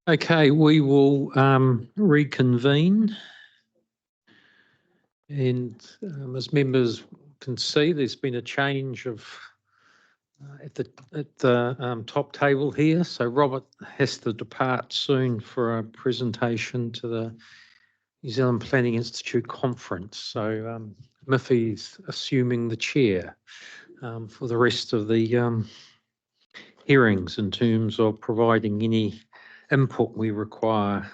Okay, we will reconvene, and as members can see, there's been a change of at the top table here. So Robert has to depart soon for a presentation to the New Zealand Planning Institute conference. So Miffy's assuming the chair for the rest of the hearings in terms of providing any input we require.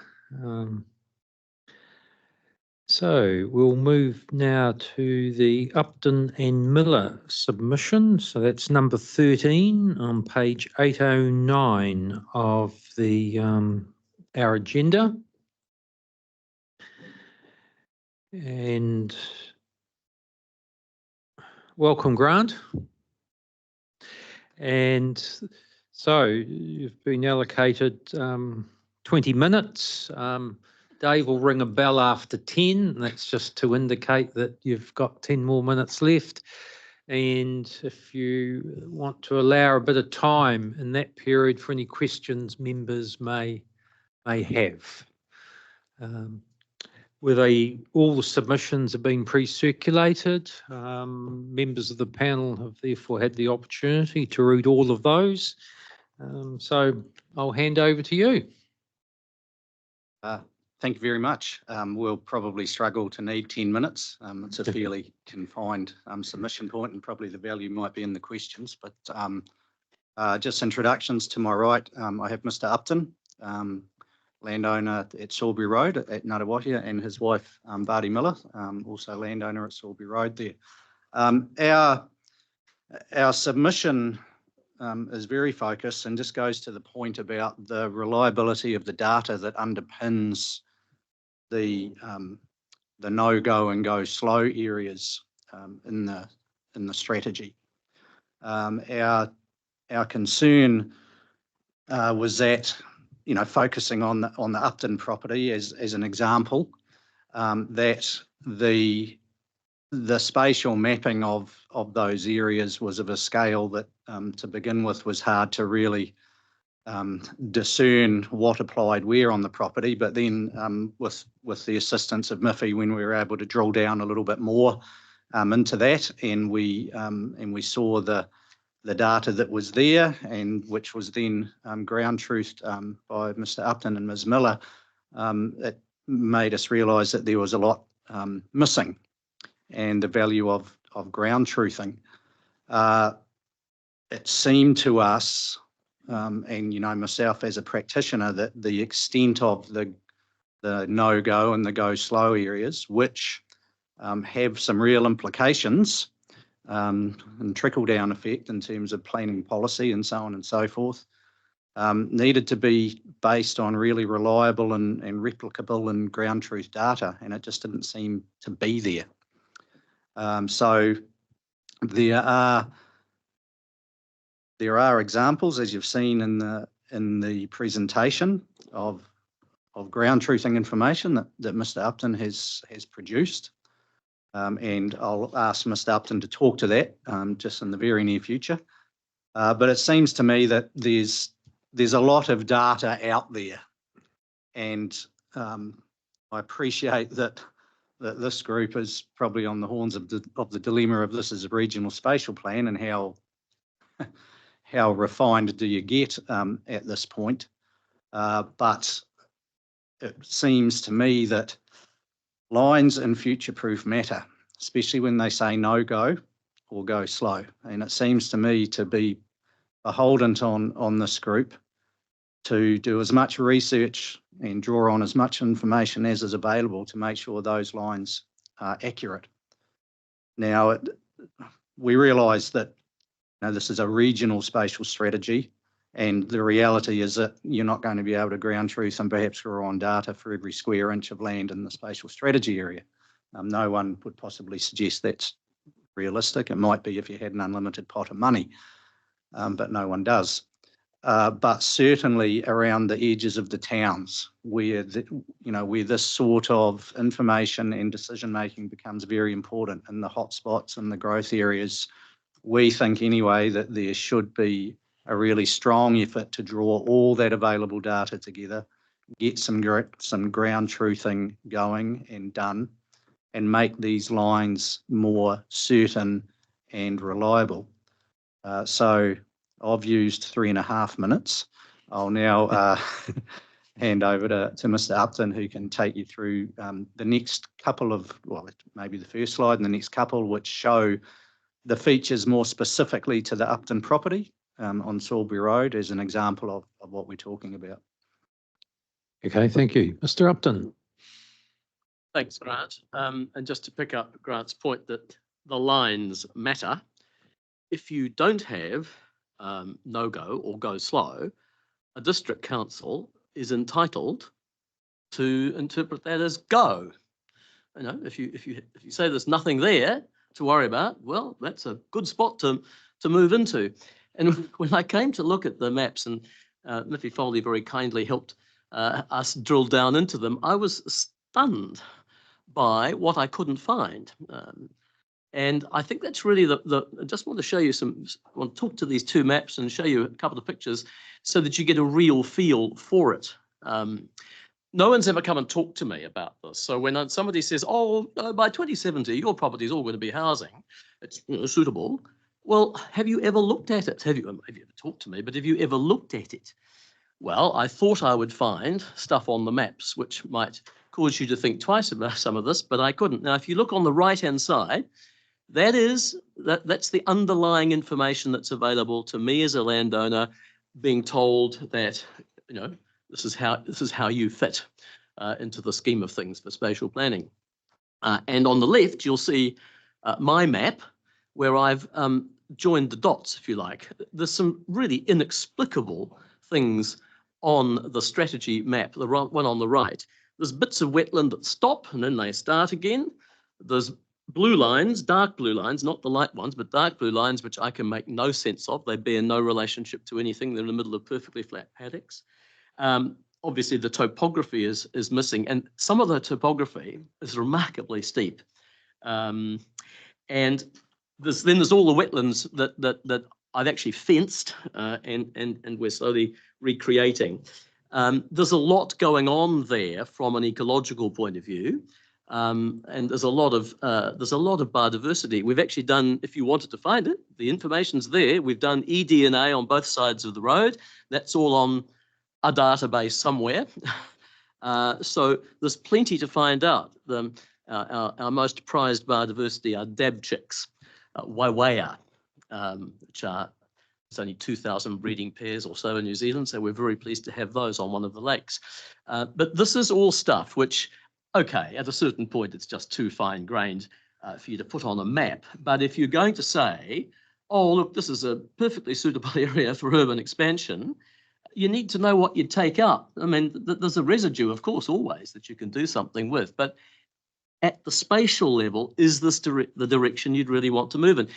So we'll move now to the Upton and Miller submission. So that's number 13 on page 809 of the our agenda. And welcome, Grant. And so you've been allocated 20 minutes. Dave will ring a bell after 10. That's just to indicate that you've got 10 more minutes left. And if you want to allow a bit of time in that period for any questions members may have. All the submissions have been pre-circulated. Members of the panel have therefore had the opportunity to read all of those. So I'll hand over to you. Thank you very much. We'll probably struggle to need 10 minutes. It's a fairly confined submission point, and probably the value might be in the questions. But just introductions to my right, I have Mr. Upton, landowner at Salisbury Road at Ngārawahia, and his wife, Barty Miller, also landowner at Salisbury Road there. Our submission is very focused and just goes to the point about the reliability of the data that underpins the no-go and go slow areas in the strategy. Our concern was that, focusing on the Upton property as an example, that the spatial mapping of those areas was of a scale that, to begin with, was hard to really discern what applied where on the property. But then with the assistance of Miffy, when we were able to drill down a little bit more into that, and we saw the data that was there, and which was then ground truthed by Mr. Upton and Ms. Miller, it made us realise that there was a lot missing, and the value of ground truthing. It seemed to us, and myself as a practitioner, that the extent of the no-go and the go slow areas, which have some real implications and trickle-down effect in terms of planning policy and so on and so forth, needed to be based on really reliable and replicable and ground truth data, and it just didn't seem to be there. So there are examples, as you've seen in the presentation, of ground truthing information that Mr. Upton has produced, and I'll ask Mr. Upton to talk to that just in the very near future. But it seems to me that there's a lot of data out there, and I appreciate that this group is probably on the horns of the dilemma of this as a regional spatial plan, and how refined do you get at this point. But it seems to me that lines in future-proof matter, especially when they say no-go or go slow. And it seems to me to be beholden on this group to do as much research and draw on as much information as is available to make sure those lines are accurate. Now, we realise that this is a regional spatial strategy, and the reality is that you're not going to be able to ground truth and perhaps draw on data for every square inch of land in the spatial strategy area. No one would possibly suggest that's realistic. It might be if you had an unlimited pot of money, but no one does. But certainly around the edges of the towns, where where this sort of information and decision making becomes very important, in the hotspots and the growth areas, we think anyway that there should be a really strong effort to draw all that available data together get some ground truthing going and done, and make these lines more certain and reliable. So I've used 3.5 minutes. I'll now hand over to Mr. Upton, who can take you through the next couple of, well, maybe the first slide and the next couple, which show the features more specifically to the Upton property on Salisbury Road as an example of what we're talking about. Okay, thank you. Mr. Upton. Thanks, Grant. And just to pick up Grant's point that the lines matter, if you don't have no-go or go slow, a district council is entitled to interpret that as go. You know, if you say there's nothing there to worry about, well, that's a good spot to move into. And when I came to look at the maps, and Miffy Foley very kindly helped us drill down into them, I was stunned by what I couldn't find. And I think that's really I just want to show you I want to talk to these two maps and show you a couple of pictures so that you get a real feel for it. No one's ever come and talked to me about this. So when somebody says, oh, by 2070, your property is all going to be housing, it's suitable. Well, have you ever looked at it? Have you ever talked to me, but have you ever looked at it? Well, I thought I would find stuff on the maps which might cause you to think twice about some of this, but I couldn't. Now, if you look on the right-hand side, that's the underlying information that's available to me as a landowner, being told that, you know, this is how you fit into the scheme of things for spatial planning. And on the left, you'll see my map, where I've joined the dots, if you like. There's some really inexplicable things on the strategy map, the one on the right. There's bits of wetland that stop and then they start again. There's blue lines, dark blue lines, not the light ones, but dark blue lines, which I can make no sense of. They bear no relationship to anything. They're in the middle of perfectly flat paddocks. Obviously, the topography is missing, and some of the topography is remarkably steep. And then there's all the wetlands that I've actually fenced and we're slowly recreating. There's a lot going on there from an ecological point of view. And there's a lot of biodiversity. We've actually done, if you wanted to find it, the information's there. We've done eDNA on both sides of the road. That's all on a database somewhere. So there's plenty to find out. Our most prized biodiversity are dab chicks, waiwaya, which are, it's only 2,000 breeding pairs or so in New Zealand. So we're very pleased to have those on one of the lakes. But this is all stuff which, okay, at a certain point, it's just too fine-grained for you to put on a map. But if you're going to say, oh, look, this is a perfectly suitable area for urban expansion, you need to know what you take up. I mean, there's a residue, of course, always that you can do something with. But at the spatial level, is this the direction you'd really want to move in?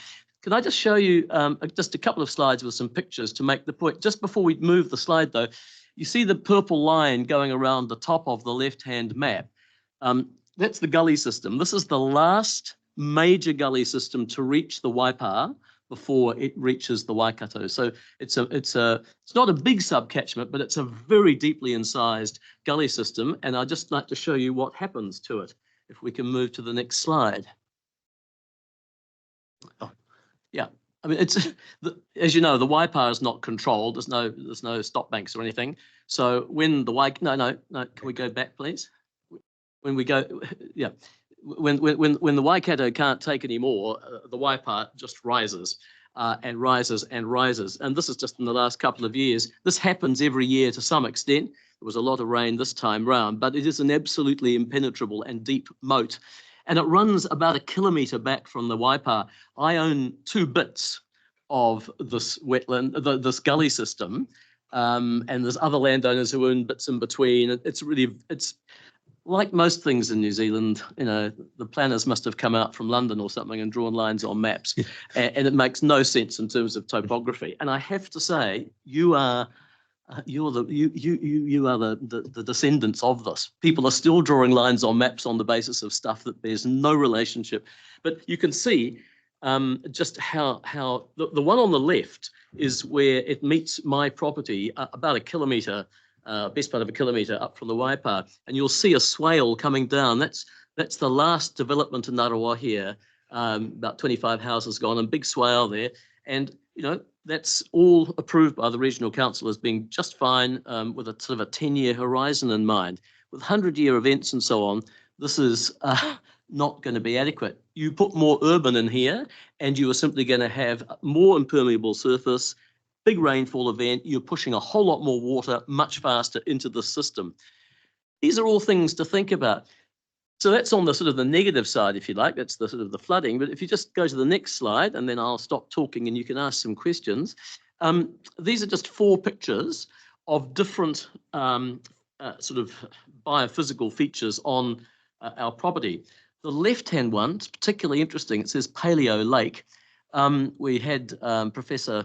Can I just show you just a couple of slides with some pictures to make the point? Just before we move the slide, though, you see the purple line going around the top of the left-hand map. That's the gully system. This is the last major gully system to reach the Waipa before it reaches the Waikato. So it's not a big subcatchment, but it's a very deeply incised gully system. And I'd just like to show you what happens to it. If we can move to the next slide. Oh, yeah. I mean, as you know, the Waipa is not controlled. There's no stop banks or anything. So when the no, can we go back, please? When we go, yeah, when the Waikato can't take any more, the Waipa just rises and rises and rises. And this is just in the last couple of years. This happens every year to some extent. There was a lot of rain this time round, but it is an absolutely impenetrable and deep moat. And it runs about 1 kilometre back from the Waipa. I own 2 bits of this wetland, this gully system, and there's other landowners who own bits in between. It's like most things in New Zealand, you know, the planners must have come out from London or something and drawn lines on maps, and it makes no sense in terms of topography. And I have to say, you are the descendants of this. People are still drawing lines on maps on the basis of stuff that bears no relationship. But you can see just how the one on the left is where it meets my property about 1 kilometre best part of a kilometre up from the Waipa, and you'll see a swale coming down. That's the last development in Narawa here, about 25 houses gone, and big swale there. And, you know, that's all approved by the regional council as being just fine, with a sort of a 10-year horizon in mind. With 100-year events and so on, this is not going to be adequate. You put more urban in here, and you are simply going to have more impermeable surface, big rainfall event, you're pushing a whole lot more water much faster into the system. These are all things to think about. So that's on the sort of the negative side, if you like, that's the sort of the flooding. But if you just go to the next slide, and then I'll stop talking and you can ask some questions. These are just 4 pictures of different sort of biophysical features on our property. The left-hand one is particularly interesting. It says Paleo Lake. We had Professor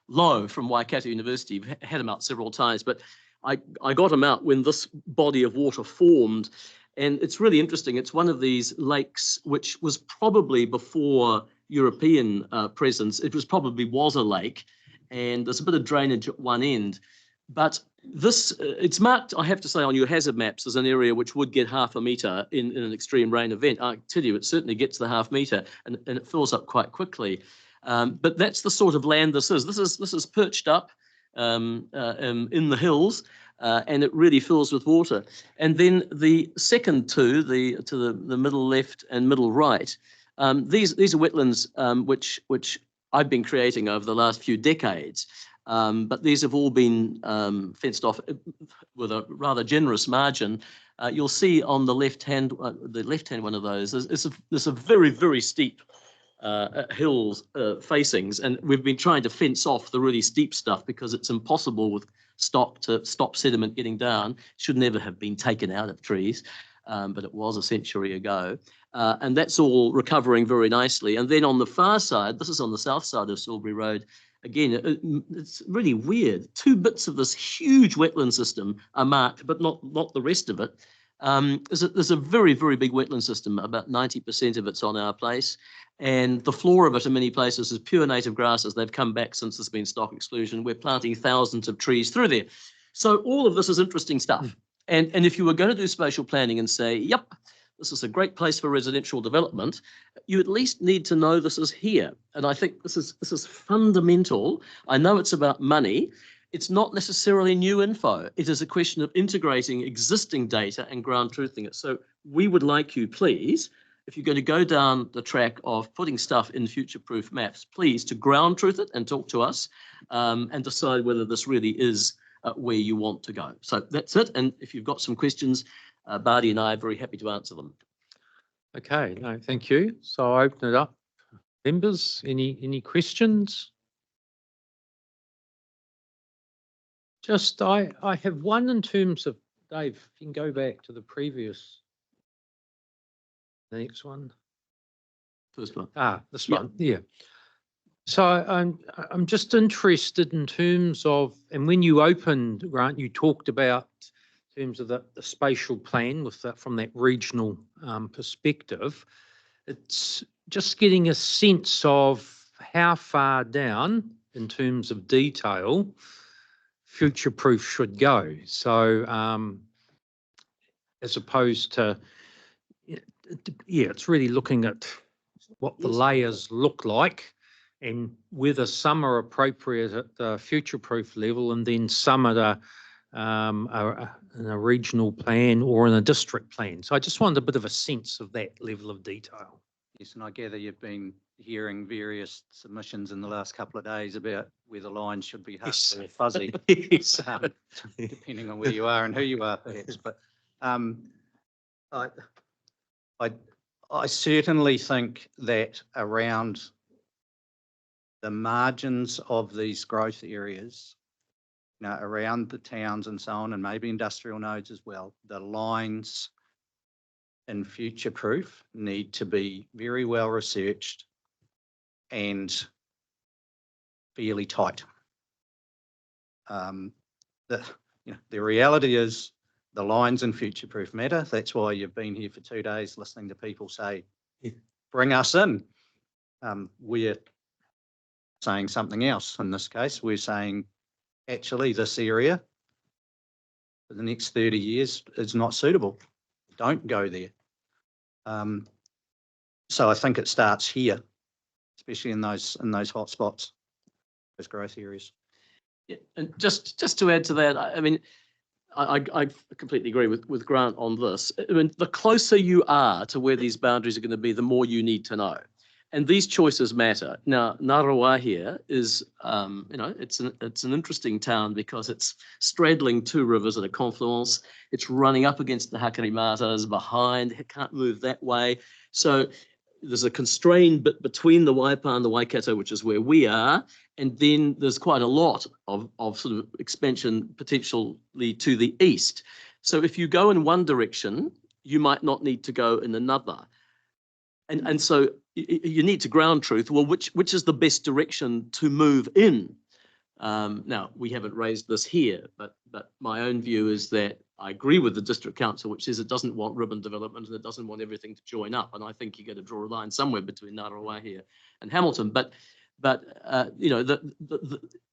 Lowe from Waikato University. We've had him out several times, but I got him out when this body of water formed. And it's really interesting. It's one of these lakes which was probably before European presence. It was a lake, and there's a bit of drainage at one end. But this, it's marked, I have to say, on your hazard maps as an area which would get half a metre in an extreme rain event. I tell you, it certainly gets the half metre, and it fills up quite quickly. But that's the sort of land this is. This is perched up in the hills. And it really fills with water. And then the second two, to the middle left and middle right, these are wetlands which I've been creating over the last few decades. But these have all been fenced off with a rather generous margin. You'll see on the left-hand one of those, there's a very, very steep hills facings, and we've been trying to fence off the really steep stuff because it's impossible with stock to stop sediment getting down. Should never have been taken out of trees, but it was a century ago. And that's all recovering very nicely. And then on the far side, this is on the south side of Silbury Road, again, it's really weird. 2 bits of this huge wetland system are marked, but not the rest of it. There's a very, very big wetland system. About 90% of it's on our place. And the floor of it in many places is pure native grasses. They've come back since there's been stock exclusion. We're planting thousands of trees through there. So all of this is interesting stuff. And if you were going to do spatial planning and say, yep, this is a great place for residential development, you at least need to know this is here. And I think this is fundamental. I know it's about money. It's not necessarily new info. It is a question of integrating existing data and ground truthing it. So we would like you, please, if you're going to go down the track of putting stuff in future-proof maps, please to ground truth it and talk to us and decide whether this really is where you want to go. So that's it. And if you've got some questions, Bardi and I are very happy to answer them. Okay, no, thank you. So I open it up. Members, any questions? Just, I have one in terms of, Dave, if you can go back to the previous, the next one. First one. This one, yeah. So I'm just interested in terms of, and when you opened, Grant, you talked about in terms of the spatial plan with that, from that regional perspective. It's just getting a sense of how far down in terms of detail future-proof should go. So as opposed to, yeah, it's really looking at what the layers look like and whether some are appropriate at the future-proof level and then some at in a regional plan or in a district plan. So I just wanted a bit of a sense of that level of detail. Yes, and I gather you've been hearing various submissions in the last couple of days about where the lines should be hard Yes. or fuzzy, Yes. depending on where you are and who you are, perhaps. But I certainly think that around the margins of these growth areas, you know, around the towns and so on, and maybe industrial nodes as well, the lines in future proof need to be very well researched and fairly tight. The reality is the lines in future proof matter. That's why you've been here for 2 days listening to people say, bring us in. We're saying something else in this case. We're saying, actually, this area for the next 30 years is not suitable. Don't go there. So I think it starts here, especially in those hot spots, those growth areas. Yeah, and just to add to that, I mean, I completely agree with Grant on this. I mean, the closer you are to where these boundaries are going to be, the more you need to know. And these choices matter. Now, Ngaruawahia is, it's an interesting town because it's straddling two rivers at a confluence. It's running up against the Hakarimatas behind. It can't move that way. So there's a constrained bit between the Waipa and the Waikato, which is where we are. And then there's quite a lot of sort of expansion potentially to the east. So if you go in one direction, you might not need to go in another. And so you need to ground truth. Well, which is the best direction to move in? Now, we haven't raised this here, but my own view is that I agree with the District Council, which says it doesn't want ribbon development and it doesn't want everything to join up. And I think you got to draw a line somewhere between Ngaruawahia and Hamilton. But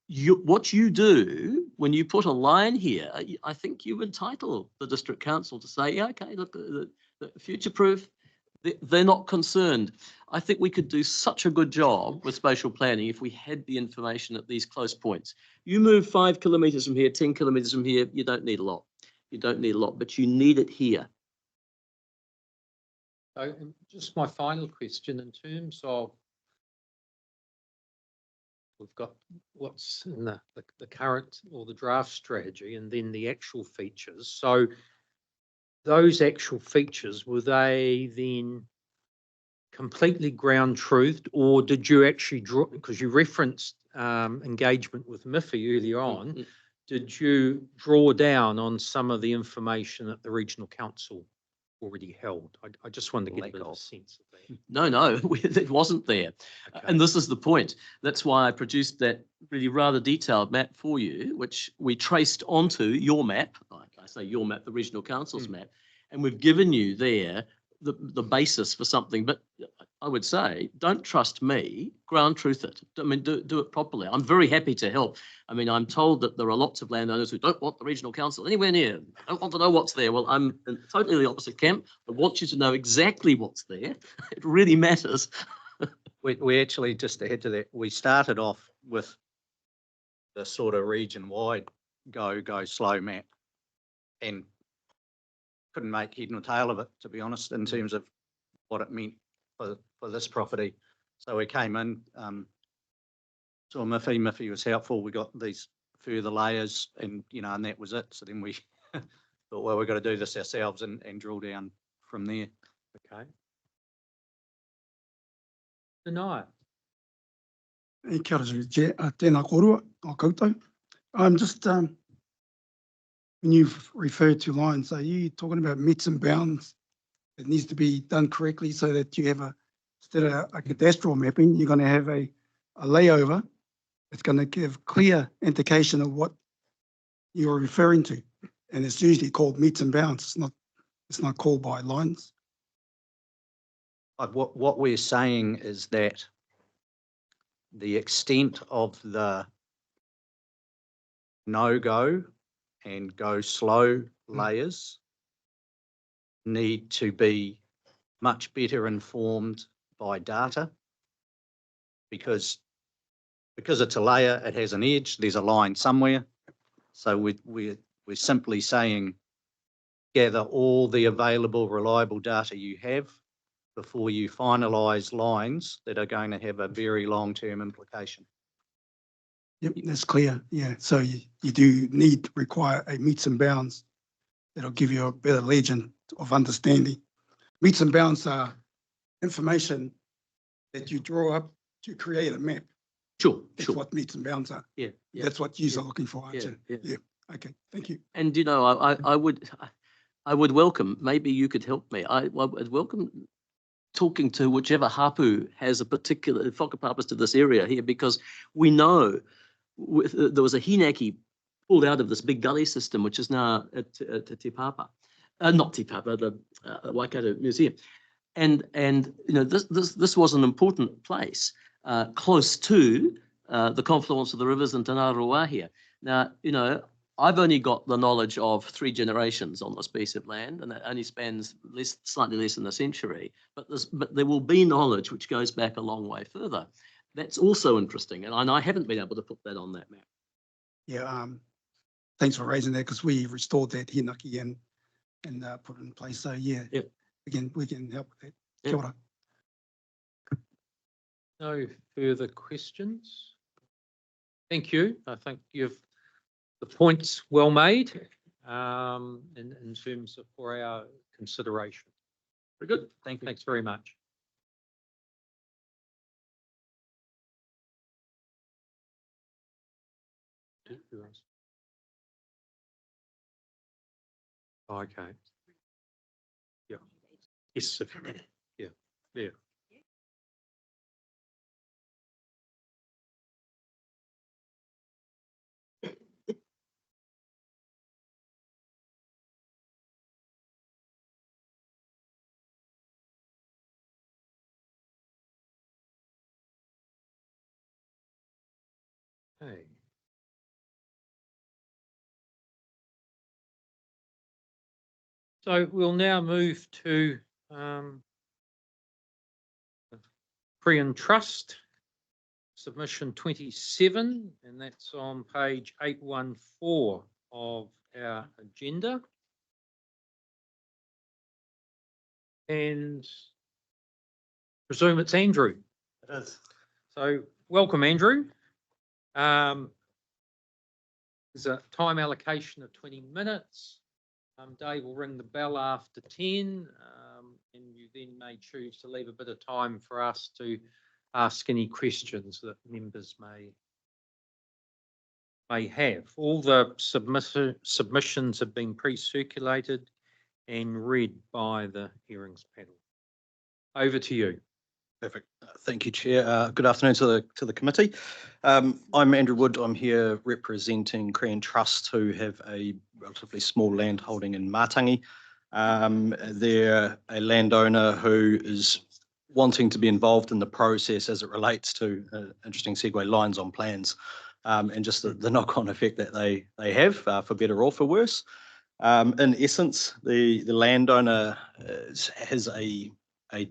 what you do when you put a line here, I think you entitle the District Council to say, yeah, okay, look, the future-proof. They're not concerned. I think we could do such a good job with spatial planning if we had the information at these close points. You move 5 kilometres from here, 10 kilometres from here, you don't need a lot. You don't need a lot, but you need it here. So just my final question in terms of, we've got what's in the current or the draft strategy and then the actual features. So those actual features, were they then completely ground truthed, or did you actually draw, because you referenced engagement with Miffy earlier on, did you draw down on some of the information that the Regional Council already held? I just wanted to get a bit of a sense of that. No, it wasn't there. Okay. And this is the point. That's why I produced that really rather detailed map for you, which we traced onto your map. Like I say, your map, the Regional Council's map, and we've given you there the basis for something. But I would say, don't trust me, ground truth it. I mean, do it properly. I'm very happy to help. I mean, I'm told that there are lots of landowners who don't want the Regional Council anywhere near. I don't want to know what's there. Well, I'm in totally the opposite camp. I want you to know exactly what's there. It really matters. We actually, just to add to that, we started off with the sort of region-wide go slow map and couldn't make head nor tail of it, to be honest, in terms of what it meant for this property. So we came in, saw Miffy was helpful. We got these further layers and that was it. So then we thought, well, we've got to do this ourselves and drill down from there. Okay. Deny it. Kia ora, Chair. Tēnā korua, o koutou. I'm just, when you've referred to lines, are you talking about meets and bounds that needs to be done correctly so that you have instead of a cadastral mapping, you're going to have a layover that's going to give clear indication of what you're referring to. And it's usually called meets and bounds. It's not called by lines. What we're saying is that the extent of the no-go and go slow layers need to be much better informed by data, because it's a layer, it has an edge, there's a line somewhere. So we're simply saying, gather all the available reliable data you have before you finalise lines that are going to have a very long-term implication. Yep, that's clear. Yeah, so you do require a meets and bounds that'll give you a better legend of understanding. Meets and bounds are information that you draw up to create a map. Sure. That's what meets and bounds are. Yeah. That's what you're looking for, aren't you? Yeah. Okay, thank you. And I would welcome, maybe you could help me. I would welcome talking to whichever hapu has a particular whakapāpas to this area here, because we know there was a hinaki pulled out of this big gully system, which is now at Te Papa, not Te Papa, the Waikato Museum, and this was an important place close to the confluence of the rivers in Te Ngaruawahia. Now I've only got the knowledge of 3 generations on this piece of land, and that only spans slightly less than a century. But there will be knowledge which goes back a long way further. That's also interesting, and I haven't been able to put that on that map. Yeah, thanks for raising that because we restored that hinaki and put it in place. So yeah, Yep. we can help with that. Yep. Kia ora. No further questions? Thank you. I think the point's well made in terms of for our consideration. Very good. Thanks very much. Okay. Yeah. Yes. Yeah. Yeah. Okay. So we'll now move to Korean Trust, submission 27, and that's on page 814 of our agenda. And presume it's Andrew. It is. So welcome, Andrew. There's a time allocation of 20 minutes. Dave will ring the bell after 10, and you then may choose to leave a bit of time for us to ask any questions that members may have. All the submissions have been pre-circulated and read by the hearings panel. Over to you. Perfect. Thank you, Chair. Good afternoon to the committee. I'm Andrew Wood. I'm here representing Korean Trust, who have a relatively small land holding in Matangi. They're a landowner who is wanting to be involved in the process as it relates to, interesting segue, lines on plans, and just the knock-on effect that they have, for better or for worse. In essence, the landowner has a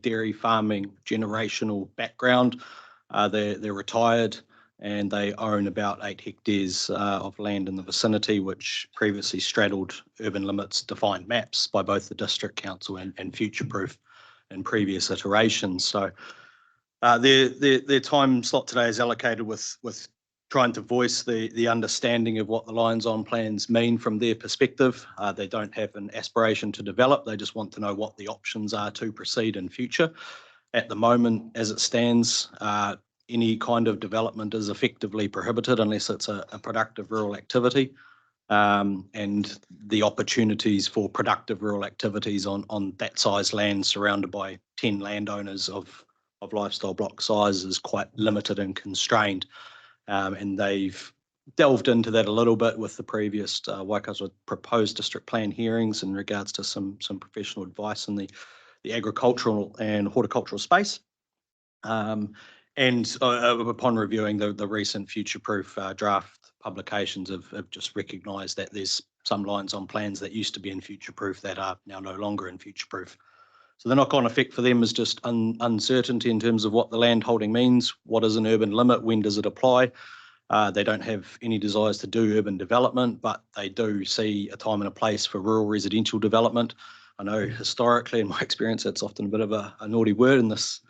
dairy farming generational background. They're retired and they own about 8 hectares of land in the vicinity, which previously straddled urban limits defined maps by both the district council and Future-Proof in previous iterations. So their time slot today is allocated with trying to voice the understanding of what the lines on plans mean from their perspective. They don't have an aspiration to develop. They just want to know what the options are to proceed in future. At the moment, as it stands, any kind of development is effectively prohibited unless it's a productive rural activity. And the opportunities for productive rural activities on that size land surrounded by 10 landowners of lifestyle block size is quite limited and constrained. And they've delved into that a little bit with the previous Waikato proposed district plan hearings in regards to some professional advice in the agricultural and horticultural space. And upon reviewing the recent Future-Proof draft publications have just recognised that there's some lines on plans that used to be in Future-Proof that are now no longer in Future-Proof. So the knock-on effect for them is just uncertainty in terms of what the land holding means. What is an urban limit? When does it apply? They don't have any desires to do urban development, but they do see a time and a place for rural residential development. I know historically, in my experience, it's often a bit of a naughty word in this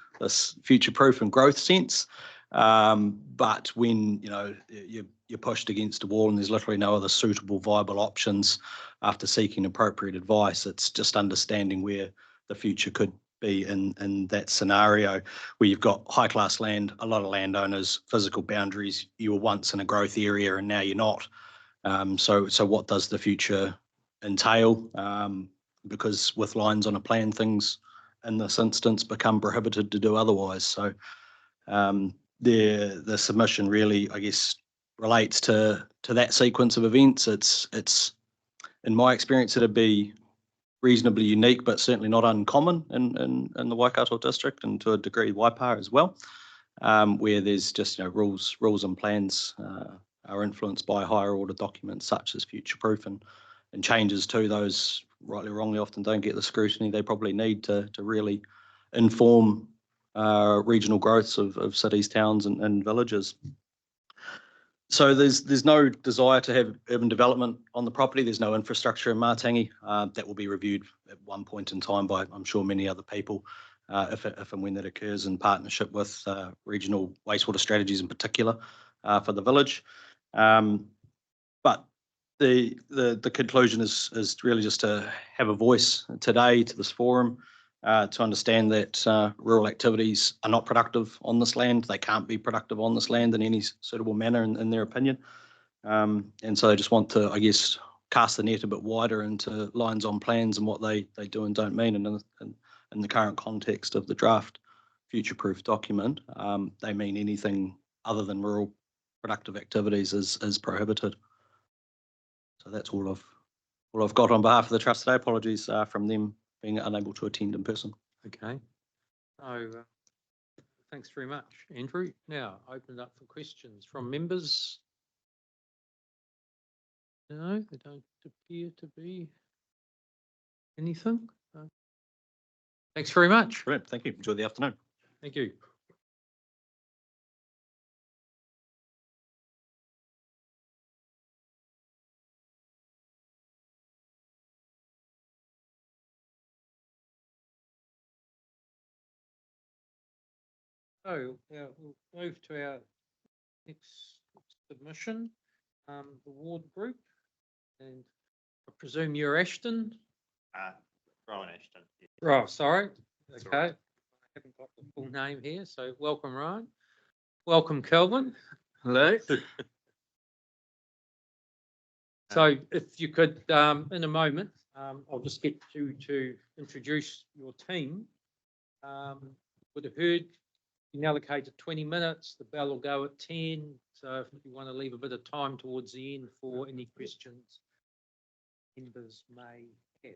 future-proof and growth sense. But when you're pushed against a wall and there's literally no other suitable viable options after seeking appropriate advice, it's just understanding where the future could be in that scenario where you've got high class land, a lot of landowners, physical boundaries. You were once in a growth area and now you're not. So what does the future entail? Because with lines on a plan, things in this instance become prohibited to do otherwise. So the submission really, I guess, relates to that sequence of events. It's in my experience, it'd be reasonably unique, but certainly not uncommon in the Waikato district and to a degree Waipa as well, where there's just rules and plans are influenced by higher order documents such as future proof, and changes to those, rightly or wrongly, often don't get the scrutiny they probably need to really inform regional growths of cities, towns and villages. So there's no desire to have urban development on the property. There's no infrastructure in Matangi. That will be reviewed at one point in time by, I'm sure, many other people, if and when that occurs in partnership with regional wastewater strategies in particular for the village. But the conclusion is really just to have a voice today to this forum, to understand that rural activities are not productive on this land. They can't be productive on this land in any suitable manner, in their opinion. And so I just want to, I guess, cast the net a bit wider into lines on plans and what they do and don't mean. And in the current context of the draft future-proof document, they mean anything other than rural productive activities is prohibited. So that's all I've got on behalf of the trust today. Apologies from them being unable to attend in person. Okay. So thanks very much, Andrew. Now open it up for questions from members. No, there don't appear to be anything. Thanks very much. Brilliant. Thank you. Enjoy the afternoon. Thank you. So we'll move to our next submission, the ward group, and I presume you're Ashton. Rowan Ashton. Oh, sorry. That's Okay. all right. I haven't got the full name here, so welcome, Ryan. Welcome, Kelvin. Hello. So if you could, in a moment, I'll just get you to introduce your team. Would have heard you allocated 20 minutes, the bell will go at 10. So if you want to leave a bit of time towards the end for any questions members may have.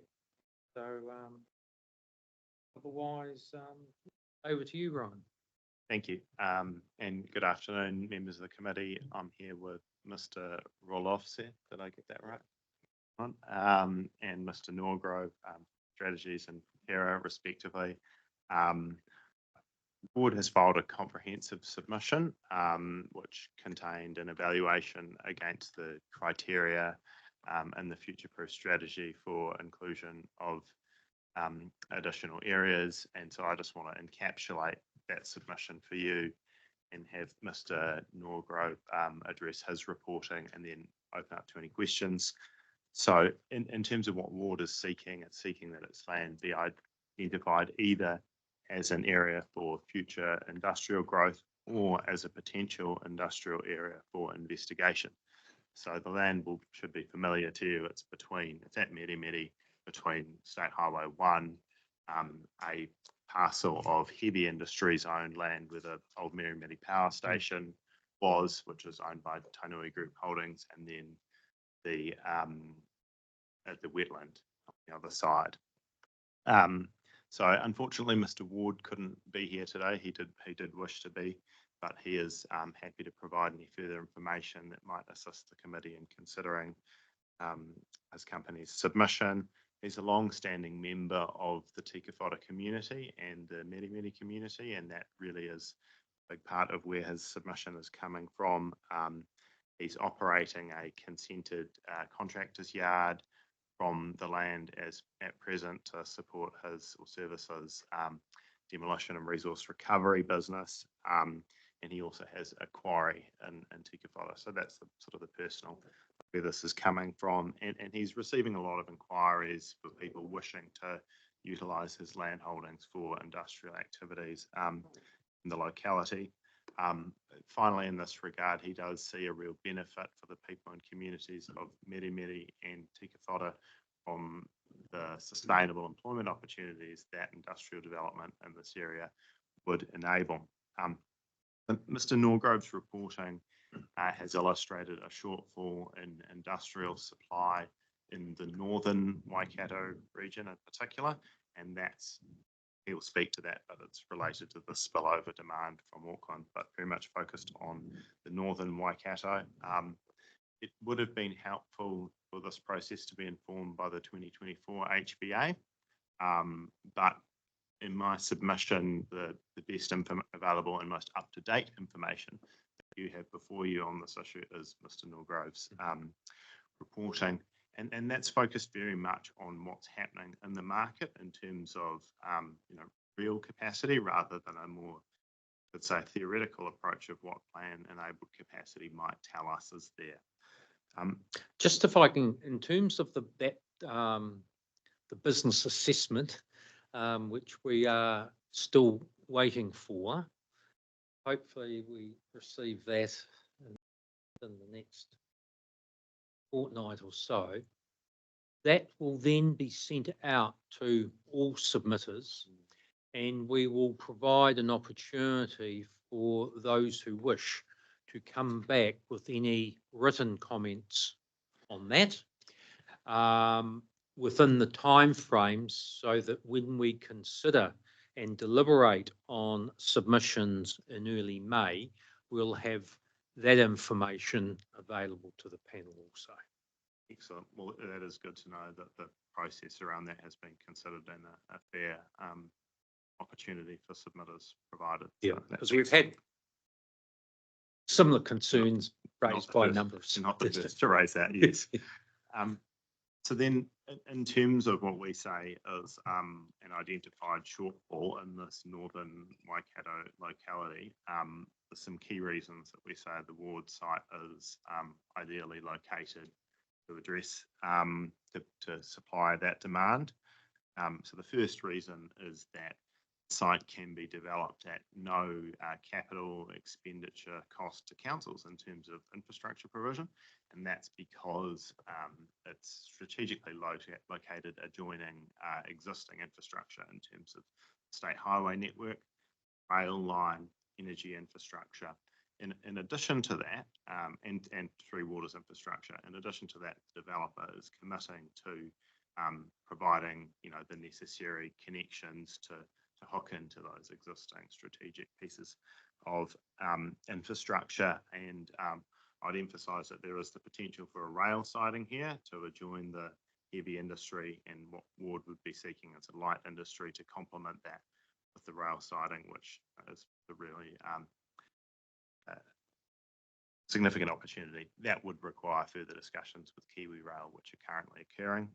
So otherwise, over to you, Ryan. Thank you. And good afternoon, members of the committee. I'm here with Mr. Rolofse, did I get that right? And Mr. Norgrove, strategies and Hera, respectively. The board has filed a comprehensive submission, which contained an evaluation against the criteria and the future-proof strategy for inclusion of additional areas. And so I just want to encapsulate that submission for you and have Mr. Norgrove address his reporting and then open up to any questions. So in terms of what ward is seeking, it's seeking that its land be identified either as an area for future industrial growth or as a potential industrial area for investigation. So the land should be familiar to you. It's at Meremere, between State Highway 1, a parcel of heavy industries owned land where the old Meremere power station was, which was owned by Tainui Group Holdings, and then the wetland on the other side. So unfortunately, Mr. Ward couldn't be here today. He did wish to be, but he is happy to provide any further information that might assist the committee in considering his company's submission. He's a long-standing member of the Tika Whara community and the Meremere community, and that really is a big part of where his submission is coming from. He's operating a consented contractor's yard from the land as at present to support his or services demolition and resource recovery business. And he also has a quarry in Tika Whara. So that's the sort of the personal where this is coming from. And he's receiving a lot of inquiries for people wishing to utilise his land holdings for industrial activities in the locality. Finally, in this regard, he does see a real benefit for the people and communities of Meremere and Tika Whara from the sustainable employment opportunities that industrial development in this area would enable. Mr. Norgrove's reporting has illustrated a shortfall in industrial supply in the northern Waikato region in particular, and that's he will speak to that, but it's related to the spillover demand from Auckland, but very much focused on the northern Waikato. It would have been helpful for this process to be informed by the 2024 HBA, but in my submission, the best available and most up-to-date information that you have before you on this issue is Mr. Norgrove's reporting. And that's focused very much on what's happening in the market in terms of real capacity rather than a more, let's say, theoretical approach of what plan-enabled capacity might tell us is there. Just if I can, in terms of the business assessment, which we are still waiting for, hopefully we receive that in the next fortnight or so. That will then be sent out to all submitters, and we will provide an opportunity for those who wish to come back with any written comments on that within the timeframes, so that when we consider and deliberate on submissions in early May, we'll have that information available to the panel also. Excellent. Well, that is good to know that the process around that has been considered and a fair opportunity for submitters provided. Yeah, so because we've had similar concerns raised by a number of not the first districts. to raise that. Yes. So then, in terms of what we say is an identified shortfall in this northern Waikato locality, there's some key reasons that we say the ward site is ideally located to address to supply that demand. So the first reason is that site can be developed at no capital expenditure cost to councils in terms of infrastructure provision, and that's because it's strategically located adjoining existing infrastructure in terms of state highway network, rail line, energy infrastructure. In addition to that, and Three Waters infrastructure, in addition to that, the developer is committing to providing the necessary connections to hook into those existing strategic pieces of infrastructure. And I'd emphasise that there is the potential for a rail siding here to adjoin the heavy industry, and what Ward would be seeking is a light industry to complement that with the rail siding, which is a really significant opportunity. That would require further discussions with Kiwi Rail, which are currently occurring.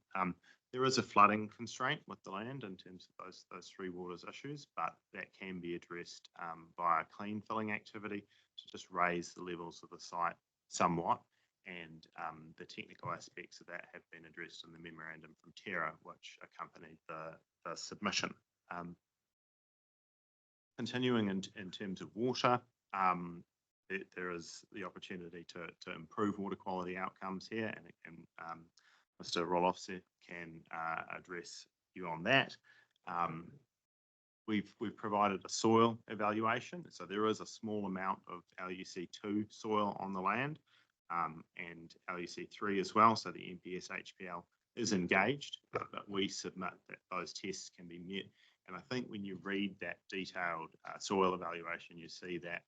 There is a flooding constraint with the land in terms of those Three Waters issues, but that can be addressed via clean filling activity to just raise the levels of the site somewhat. And the technical aspects of that have been addressed in the memorandum from Terra, which accompanied the submission. Continuing in terms of water, there is the opportunity to improve water quality outcomes here, and Mr. Rolofse can address you on that. We've provided a soil evaluation, so there is a small amount of LUC2 soil on the land, and LUC3 as well, so the NPS HPL is engaged, but we submit that those tests can be met. And I think when you read that detailed soil evaluation, you see that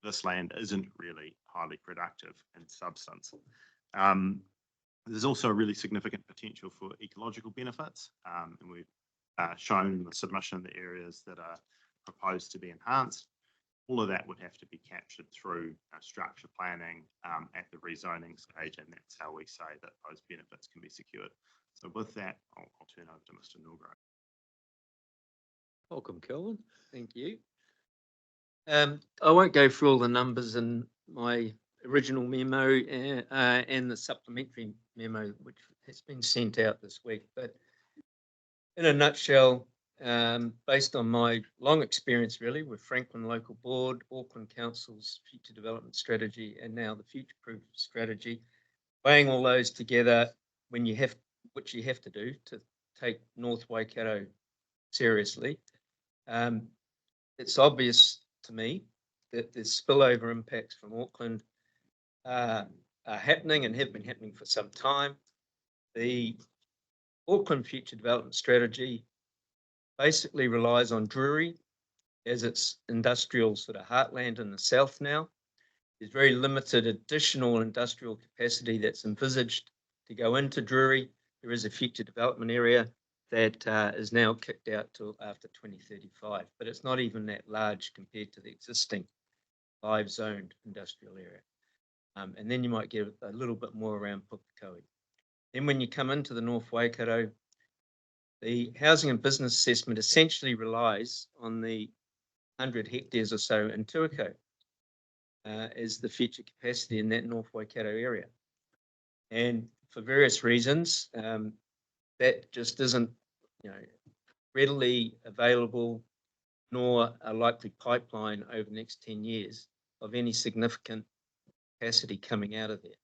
this land isn't really highly productive in substance. There's also a really significant potential for ecological benefits, and we've shown in the submission the areas that are proposed to be enhanced. All of that would have to be captured through structure planning at the rezoning stage, and that's how we say that those benefits can be secured. So with that, I'll turn over to Mr. Norgrove. Welcome, Kelvin. Thank you. I won't go through all the numbers in my original memo and the supplementary memo, which has been sent out this week. But in a nutshell, based on my long experience really with Franklin Local Board, Auckland Council's Future Development Strategy, and now the Future Proof Strategy, weighing all those together, which you have to do to take North Waikato seriously, it's obvious to me that the spillover impacts from Auckland are happening and have been happening for some time. The Auckland Future Development Strategy basically relies on Drury as its industrial sort of heartland in the south now. There's very limited additional industrial capacity that's envisaged to go into Drury. There is a future development area that is now kicked out till after 2035, but it's not even that large compared to the existing 5-zoned industrial area. And then you might get a little bit more around Pukekohe. Then when you come into the North Waikato, the housing and business assessment essentially relies on the 100 hectares or so in Tuakau as the future capacity in that North Waikato area. And for various reasons, that just isn't, readily available, nor a likely pipeline over the next 10 years of any significant capacity coming out of there.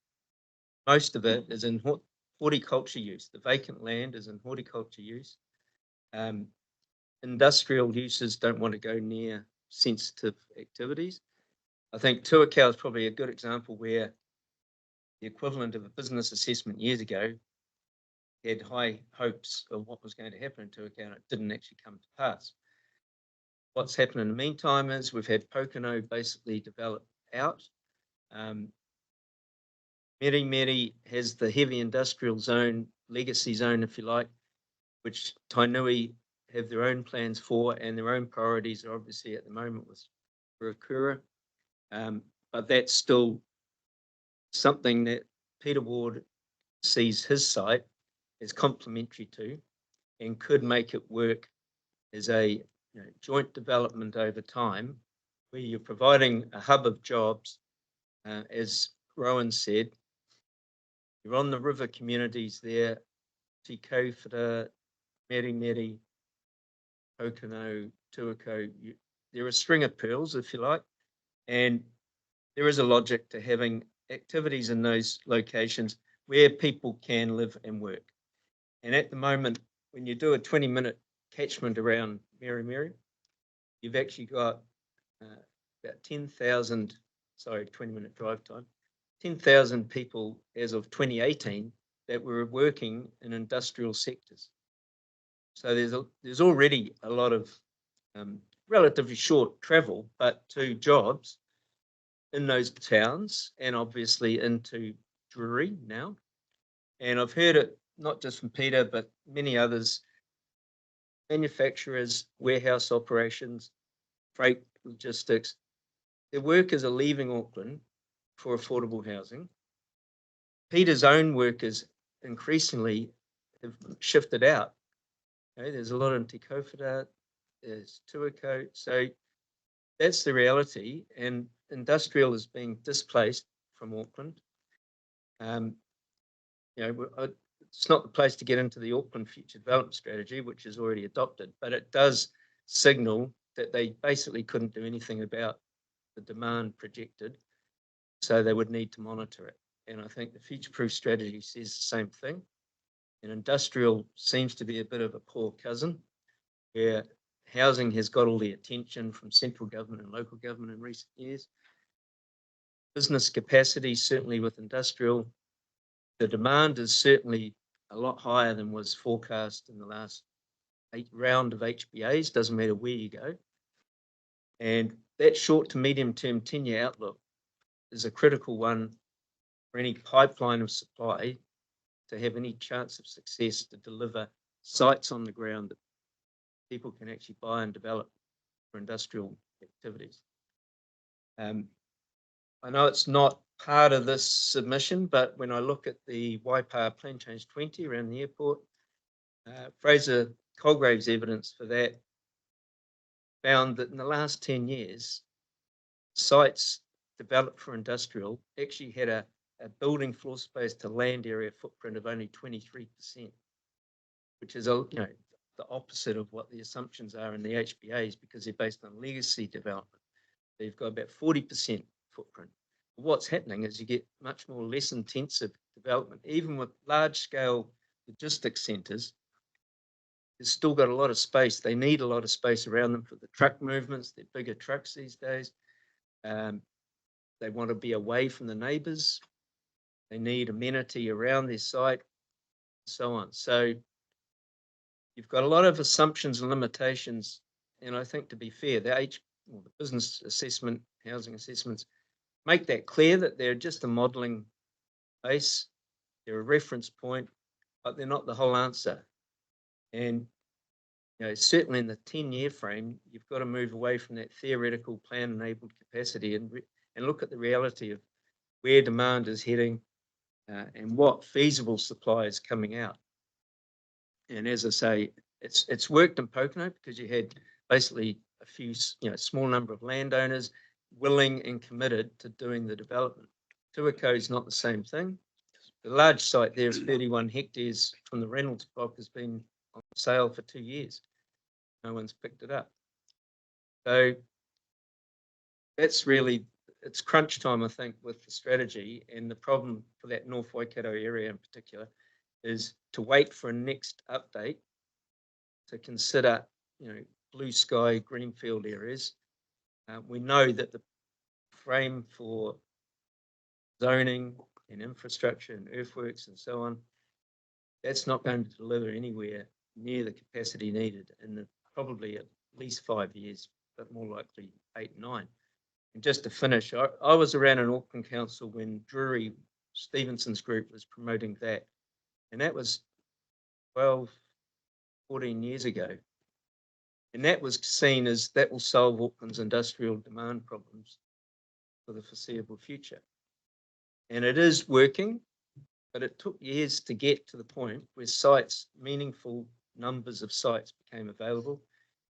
Most of it is in horticulture use. The vacant land is in horticulture use. Industrial uses don't want to go near sensitive activities. I think Tuakau is probably a good example where the equivalent of a business assessment years ago had high hopes of what was going to happen in Tuakau, and it didn't actually come to pass. What's happened in the meantime is we've had Pocono basically develop out. Meri has the heavy industrial zone, legacy zone, if you like, which Tainui have their own plans for, and their own priorities are obviously at the moment with Ruakura. But that's still something that Peter Ward sees his site as complementary to, and could make it work as a joint development over time, where you're providing a hub of jobs. As Rowan said, you're on the river communities there, Te Kauwhata, Meri, Pocono, Tuakau. There are a string of pearls, if you like, and there is a logic to having activities in those locations where people can live and work. And at the moment, when you do a 20-minute catchment around Meri, you've actually got about 10,000, 20-minute drive time, 10,000 people as of 2018 that were working in industrial sectors. So there's already a lot of relatively short travel, but to jobs in those towns, and obviously into Drury now. And I've heard it not just from Peter, but many others, manufacturers, warehouse operations, freight logistics. Their workers are leaving Auckland for affordable housing. Peter's own workers increasingly have shifted out. There's a lot in Te Kauwhata, there's Tuakau. So that's the reality, and industrial is being displaced from Auckland. It's not the place to get into the Auckland Future Development Strategy, which is already adopted, but it does signal that they basically couldn't do anything about the demand projected, so they would need to monitor it. And I think the future-proof strategy says the same thing. And industrial seems to be a bit of a poor cousin, where housing has got all the attention from central government and local government in recent years. Business capacity, certainly with industrial, the demand is certainly a lot higher than was forecast in the last round of HBAs, doesn't matter where you go. And that short to medium term 10-year outlook is a critical one for any pipeline of supply to have any chance of success to deliver sites on the ground that people can actually buy and develop for industrial activities. I know it's not part of this submission, but when I look at the Waipa Plan Change 20 around the airport, Fraser Colgrave's evidence for that found that in the last 10 years, sites developed for industrial actually had a building floor space to land area footprint of only 23%, which is the opposite of what the assumptions are in the HBAs, because they're based on legacy development. They've got about 40% footprint. But what's happening is you get much more less intensive development, even with large scale logistics centres. There's still got a lot of space. They need a lot of space around them for the truck movements. They're bigger trucks these days. They want to be away from the neighbours. They need amenity around their site, and so on. So you've got a lot of assumptions and limitations. And I think, to be fair, the business assessment, housing assessments make that clear that they're just a modelling base, they're a reference point, but they're not the whole answer. And certainly in the 10-year frame, you've got to move away from that theoretical plan-enabled capacity and look at the reality of where demand is heading and what feasible supply is coming out. And as I say, it's worked in Pocono because you had basically a few, small number of landowners willing and committed to doing the development. Tuako is not the same thing. The large site there is 31 hectares from the Reynolds block, has been on sale for 2 years. No one's picked it up. So that's really, it's crunch time, I think, with the strategy. And the problem for that North Waikato area in particular is to wait for a next update to consider, blue sky greenfield areas. We know that the frame for zoning and infrastructure and earthworks and so on, that's not going to deliver anywhere near the capacity needed in probably at least 5 years, but more likely 8, 9. And just to finish, I was around in Auckland Council when Drury Stevenson's group was promoting that. And that was 12, 14 years ago. And that was seen as that will solve Auckland's industrial demand problems for the foreseeable future. And it is working, but it took years to get to the point where sites, meaningful numbers of sites became available,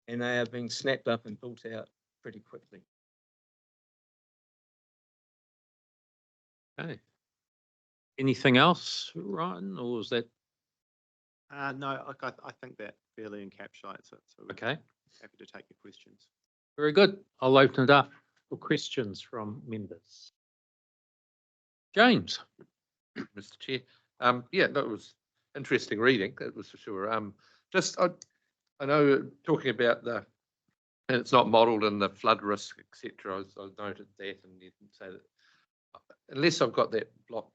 and they are being snapped up and built out pretty quickly. Okay. Anything else, Ryan, or was that No, I think that fairly encapsulates it. So we're okay? happy to take your questions. Very good. I'll open it up for questions from members. James. Mr. Chair. Yeah, that was interesting reading, that was for sure. I know talking about and it's not modelled in the flood risk, etc. I noted that, and you can say that unless I've got that block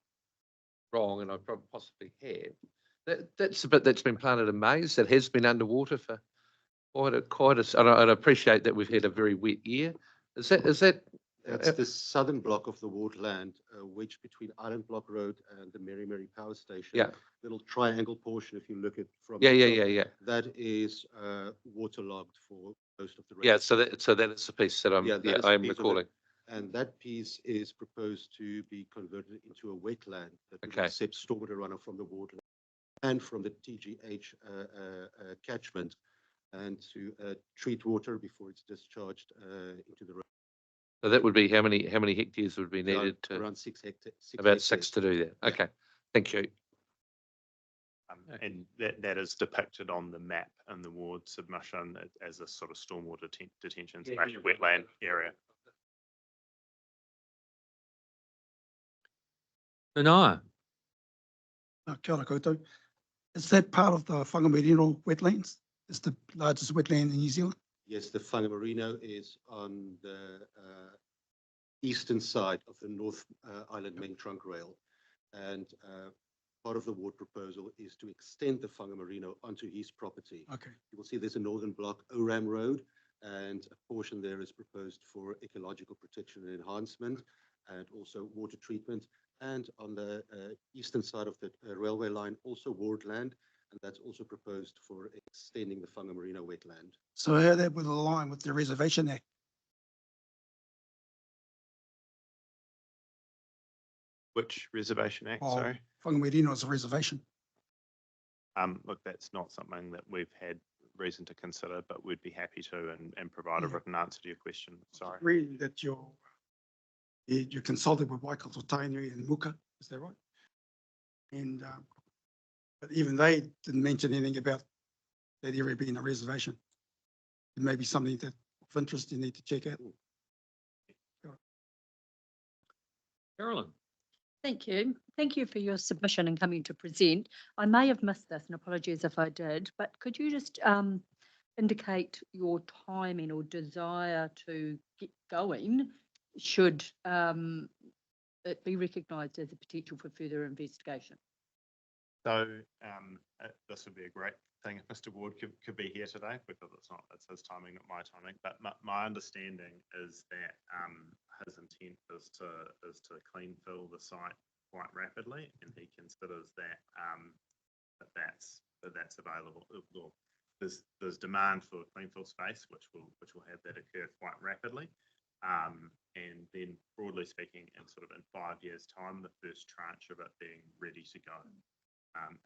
wrong, and I probably possibly have, that's a bit that's been planted in maize that has been underwater for quite a. And I appreciate that we've had a very wet year. Is that? That's the southern block of the Waterland, wedged between Island Block Road and the Mary Power Station. Yeah. Little triangle portion, if you look at from Yeah. that is waterlogged for most of the rest. Yeah, so that is the piece that I'm recalling. And that piece is proposed to be converted into a wetland that will Okay. accept stormwater runoff from the waterland and from the TGH catchment, and to treat water before it's discharged into the road. So that would be how many hectares would be needed to? Around 6 hectares. About 6 to do that. Okay, thank you. And that is depicted on the map in the ward submission as a sort of stormwater detention wetland area. Nanaia. Kia ora koutou. Is that part of the Whangamerino wetlands? It's the largest wetland in New Zealand? Yes, the Whangamerino is on the eastern side of the North Island Main Trunk Rail. And part of the ward proposal is to extend the Whangamerino onto his property. Okay. You will see there's a northern block, Oram Road, and a portion there is proposed for ecological protection and enhancement, and also water treatment. And on the eastern side of the railway line, also wardland, and that's also proposed for extending the Whangamerino wetland. So how that would align with the Reservation Act? Which Reservation Act, Oh, sorry? Whangamerino is a reservation. Look, that's not something that we've had reason to consider, but we'd be happy to and provide a Yeah. written answer to your question. Sorry. Reading that you consulted with Waikato Tainui and Muka, is that right? And but even they didn't mention anything about that area being a reservation. It may be something that of interest you need to check out. Carolyn. Thank you. Thank you for your submission and coming to present. I may have missed this, and apologies if I did, but could you just indicate your timing or desire to get going should it be recognised as a potential for further investigation? So this would be a great thing if Mr. Ward could be here today, because it's his timing, not my timing. But my understanding is that his intent is to clean fill the site quite rapidly, and he considers that that's available. Well, there's demand for clean fill space, which will have that occur quite rapidly. And then broadly speaking, in 5 years' time, the first tranche of it being ready to go.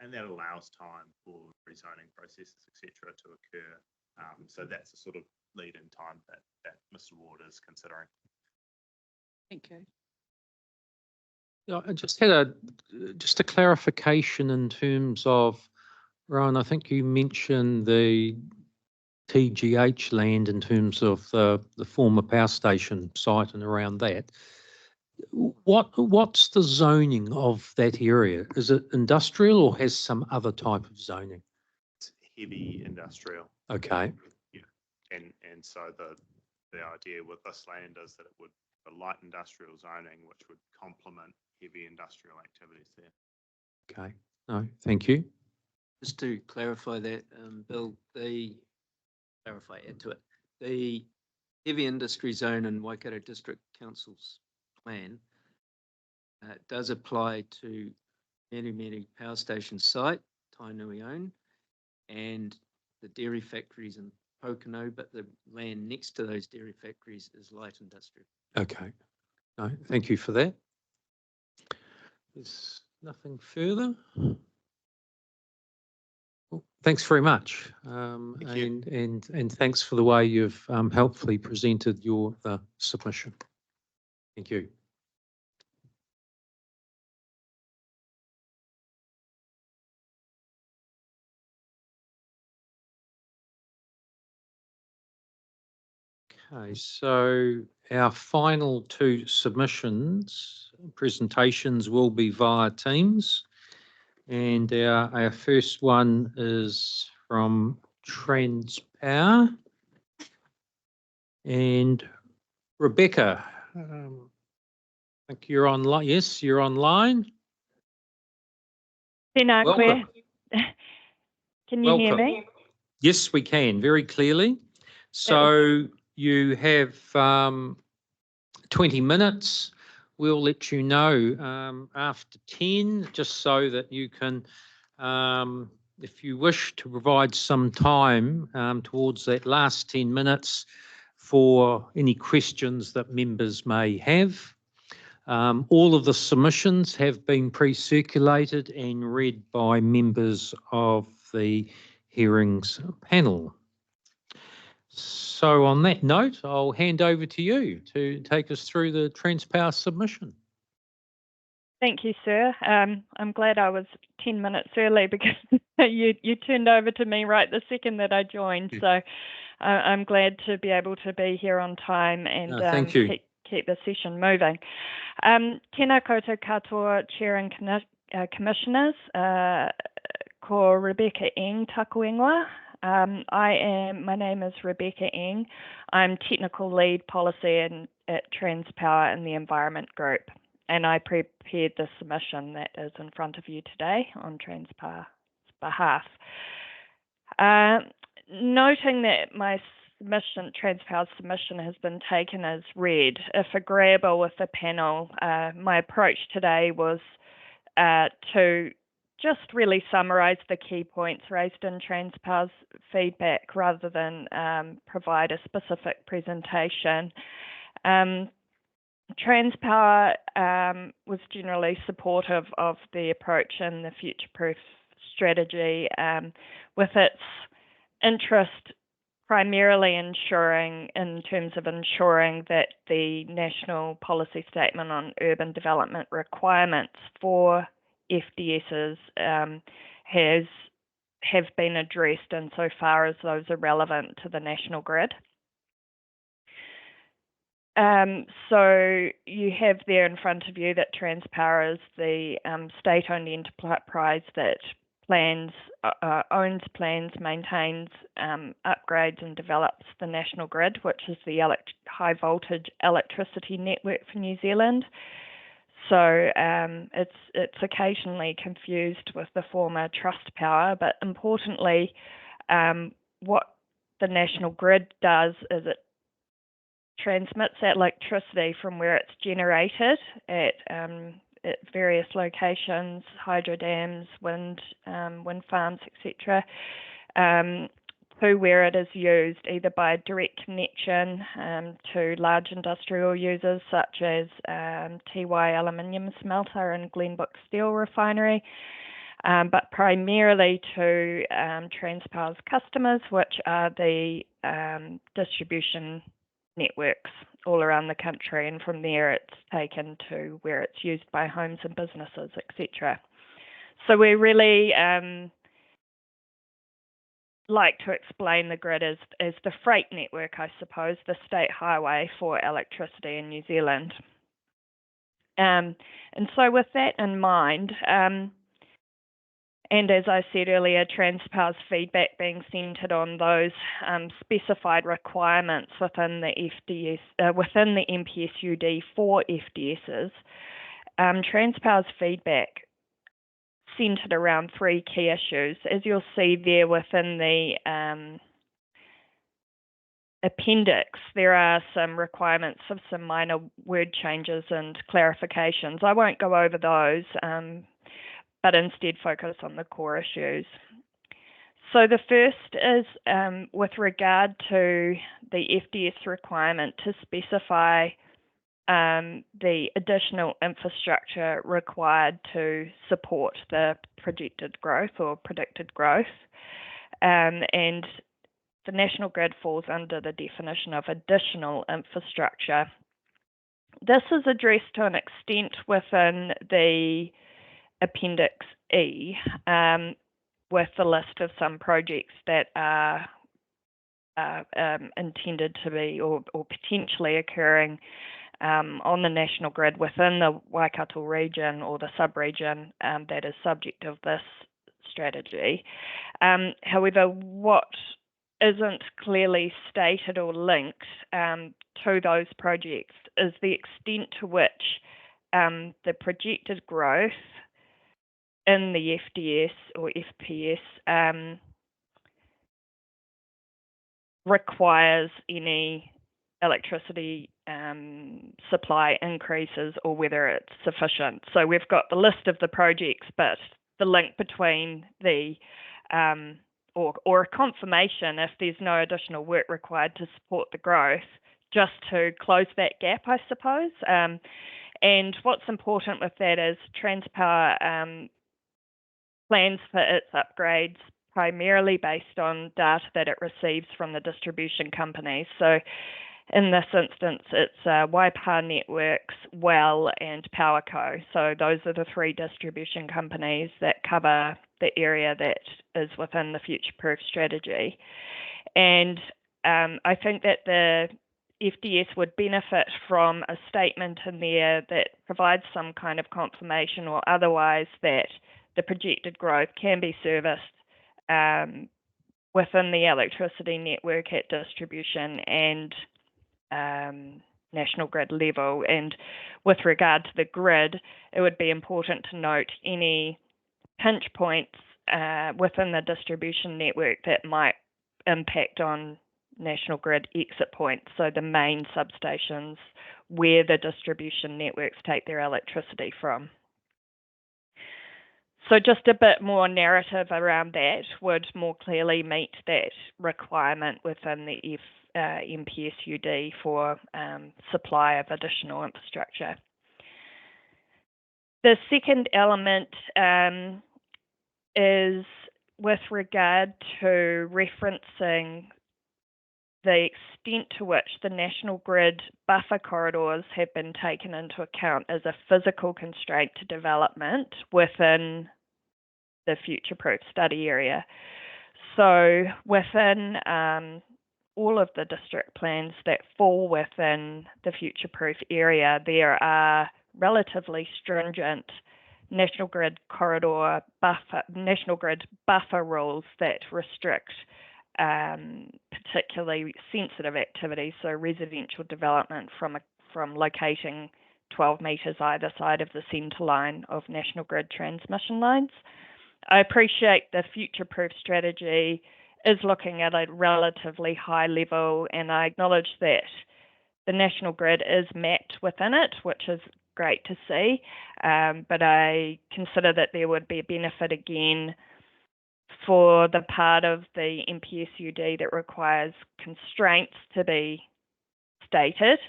And that allows time for rezoning processes, etc., to occur. So that's the sort of lead-in time that Mr. Ward is considering. Thank you. Yeah, I just had a clarification in terms of, Rowan, I think you mentioned the TGH land in terms of the former power station site and around that. What's the zoning of that area? Is it industrial or has some other type of zoning? It's heavy industrial. Okay. Yeah. And so the idea with this land is that it would be light industrial zoning, which would complement heavy industrial activities there. Okay. No, thank you. Just to clarify that, Bill, add to it, the heavy industry zone in Waikato District Council's plan does apply to Meremere Power Station site, Tainui own, and the dairy factories in Pokeno, but the land next to those dairy factories is light industrial. Okay. No, thank you for that. There's nothing further. Well, thanks very much. Thank you. And thanks for the way you've helpfully presented your submission. Thank you. Okay, so our final two presentations will be via Teams. And our first one is from Transpower. And Rebecca, I think you're online. Yes, you're online. Welcome. Can you hear Welcome. me? Yes, we can, very clearly. So you have 20 minutes. We'll let you know after 10, just so that you can, if you wish to provide some time towards that last 10 minutes for any questions that members may have. All of the submissions have been pre-circulated and read by members of the hearings panel. So on that note, I'll hand over to you to take us through the Transpower submission. Thank you, sir. I'm glad I was 10 minutes early because you turned over to me right the second that I joined. So I'm glad to be able to be here on time and thank you. keep the session moving. Tēnā koutou katoa, Chair and Commissioners, ko Rebecca Eng taku ingoa. My name is Rebecca Eng. I'm Technical Lead Policy at Transpower in the Environment Group, and I prepared the submission that is in front of you today on Transpower's behalf. Noting that my Transpower's submission has been taken as read, if agreeable with the panel, my approach today was to just really summarise the key points raised in Transpower's feedback rather than provide a specific presentation. Transpower was generally supportive of the approach and the future-proof strategy, with its interest primarily in terms of ensuring that the national policy statement on urban development requirements for FDSs have been addressed insofar as those are relevant to the national grid. So you have there in front of you that Transpower is the state-owned enterprise that owns, plans, maintains, upgrades and develops the national grid, which is the high voltage electricity network for New Zealand. So it's occasionally confused with the former trust power, but importantly, what the national grid does is it transmits that electricity from where it's generated at various locations, hydro dams, wind farms, etc., to where it is used either by direct connection to large industrial users such as TY Aluminium Smelter and Glenbrook Steel Refinery, but primarily to Transpower's customers, which are the distribution networks all around the country, and from there it's taken to where it's used by homes and businesses, etc. So we really like to explain the grid as the freight network, I suppose, the state highway for electricity in New Zealand. And so with that in mind, and as I said earlier, Transpower's feedback being centred on those specified requirements within the FDS, within the MPSUD for FDSs, Transpower's feedback centred around three key issues. As you'll see there within the appendix, there are some requirements of some minor word changes and clarifications. I won't go over those, but instead focus on the core issues. So the first is with regard to the FDS requirement to specify the additional infrastructure required to support the projected growth or predicted growth. And the national grid falls under the definition of additional infrastructure. This is addressed to an extent within the Appendix E, with the list of some projects that are intended to be or potentially occurring on the national grid within the Waikato region or the sub-region that is subject of this strategy. However, what isn't clearly stated or linked to those projects is the extent to which the projected growth in the FDS or FPS requires any electricity supply increases or whether it's sufficient. So we've got the list of the projects, but the link between the or a confirmation if there's no additional work required to support the growth, just to close that gap, I suppose. And what's important with that is Transpower plans for its upgrades primarily based on data that it receives from the distribution companies. So in this instance, it's Waipa Networks, Well, and Powerco. So those are the three distribution companies that cover the area that is within the future-proof strategy. And I think that the FDS would benefit from a statement in there that provides some kind of confirmation or otherwise that the projected growth can be serviced within the electricity network at distribution and national grid level. And with regard to the grid, it would be important to note any pinch points within the distribution network that might impact on national grid exit points, so the main substations where the distribution networks take their electricity from. So just a bit more narrative around that would more clearly meet that requirement within the MPSUD for supply of additional infrastructure. The second element is with regard to referencing the extent to which the national grid buffer corridors have been taken into account as a physical constraint to development within the future-proof study area. So within all of the district plans that fall within the future-proof area, there are relatively stringent national grid corridor buffer, national grid buffer rules that restrict particularly sensitive activities, so residential development from locating 12 metres either side of the centre line of National Grid transmission lines. I appreciate the future-proof strategy is looking at a relatively high level, and I acknowledge that the National Grid is mapped within it, which is great to see, but I consider that there would be a benefit again for the part of the NPSUD that requires constraints to be stated,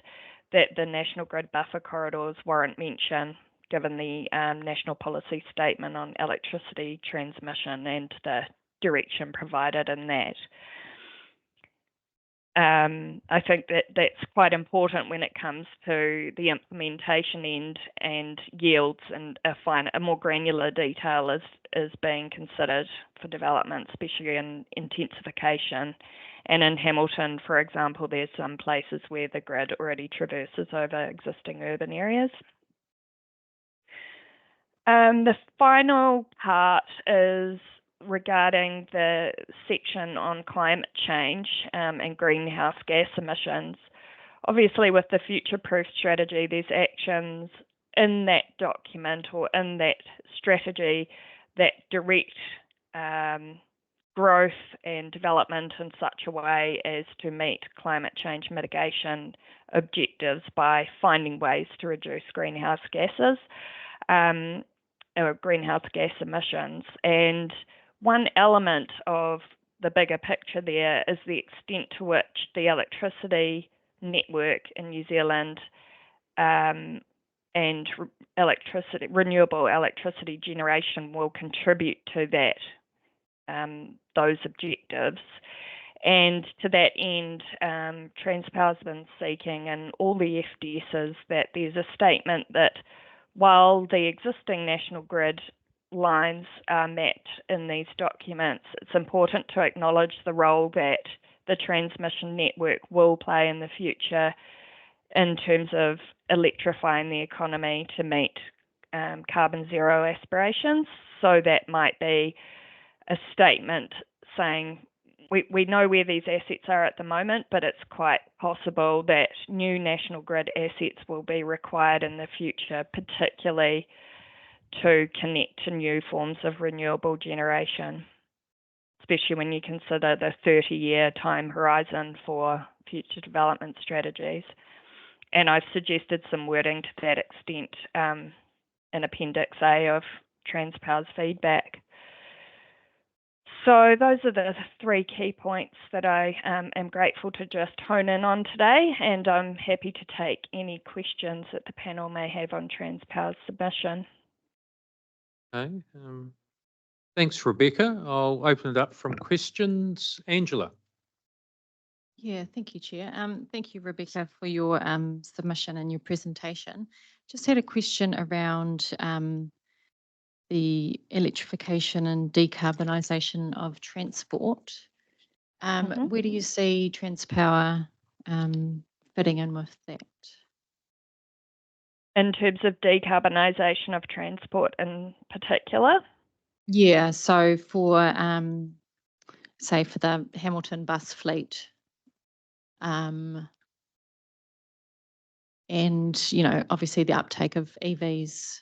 that the National Grid buffer corridors warrant mention, given the National Policy Statement on electricity transmission and the direction provided in that. I think that that's quite important when it comes to the implementation end, and yields and a more granular detail is being considered for development, especially in intensification. And in Hamilton, for example, there's some places where the grid already traverses over existing urban areas. The final part is regarding the section on climate change and greenhouse gas emissions. Obviously, with the future-proof strategy, there's actions in that document or in that strategy that direct growth and development in such a way as to meet climate change mitigation objectives by finding ways to reduce greenhouse gases or greenhouse gas emissions. And one element of the bigger picture there is the extent to which the electricity network in New Zealand and renewable electricity generation will contribute to that, those objectives. And to that end, Transpower's been seeking in all the FDSs that there's a statement that while the existing National Grid lines are mapped in these documents, it's important to acknowledge the role that the transmission network will play in the future in terms of electrifying the economy to meet carbon zero aspirations. So that might be a statement saying we know where these assets are at the moment, but it's quite possible that new National Grid assets will be required in the future, particularly to connect to new forms of renewable generation, especially when you consider the 30-year time horizon for future development strategies. And I've suggested some wording to that extent in Appendix A of Transpower's feedback. So those are the three key points that I am grateful to just hone in on today, and I'm happy to take any questions that the panel may have on Transpower's submission. Okay, thanks, Rebecca. I'll open it up from questions. Angela. Yeah, thank you, Chair. Thank you, Rebecca, for your submission and your presentation. Just had a question around the electrification and decarbonisation of transport. Where do you see Transpower fitting in with that? In terms of decarbonisation of transport in particular? Yeah, so for, say, for the Hamilton bus fleet, and, you know, obviously the uptake of EVs.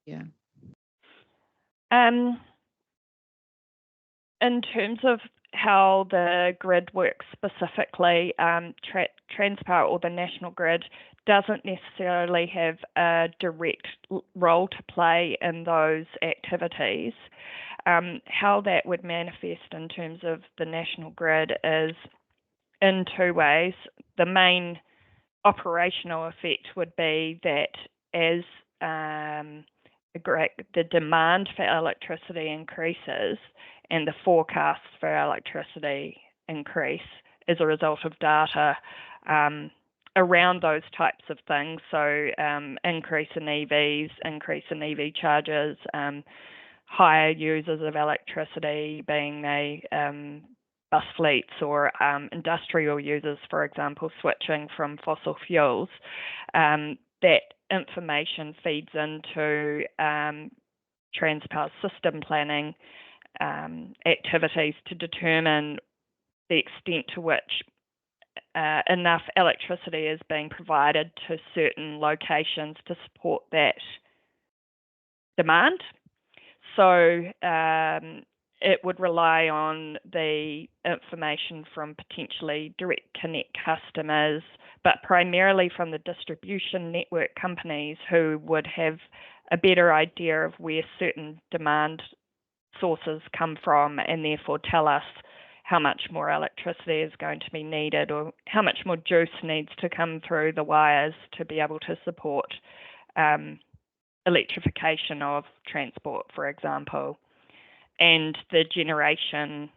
Yeah. In terms of how the grid works specifically, Transpower or the National Grid doesn't necessarily have a direct role to play in those activities. How that would manifest in terms of the National Grid is in two ways. The main operational effect would be that as the demand for electricity increases and the forecasts for electricity increase as a result of data around those types of things. So increase in EVs, increase in EV charges, higher users of electricity being the bus fleets or industrial users, for example, switching from fossil fuels. That information feeds into Transpower system planning activities to determine the extent to which enough electricity is being provided to certain locations to support that demand. So it would rely on the information from potentially direct connect customers, but primarily from the distribution network companies who would have a better idea of where certain demand sources come from and therefore tell us how much more electricity is going to be needed or how much more juice needs to come through the wires to be able to support electrification of transport, for example. And the generation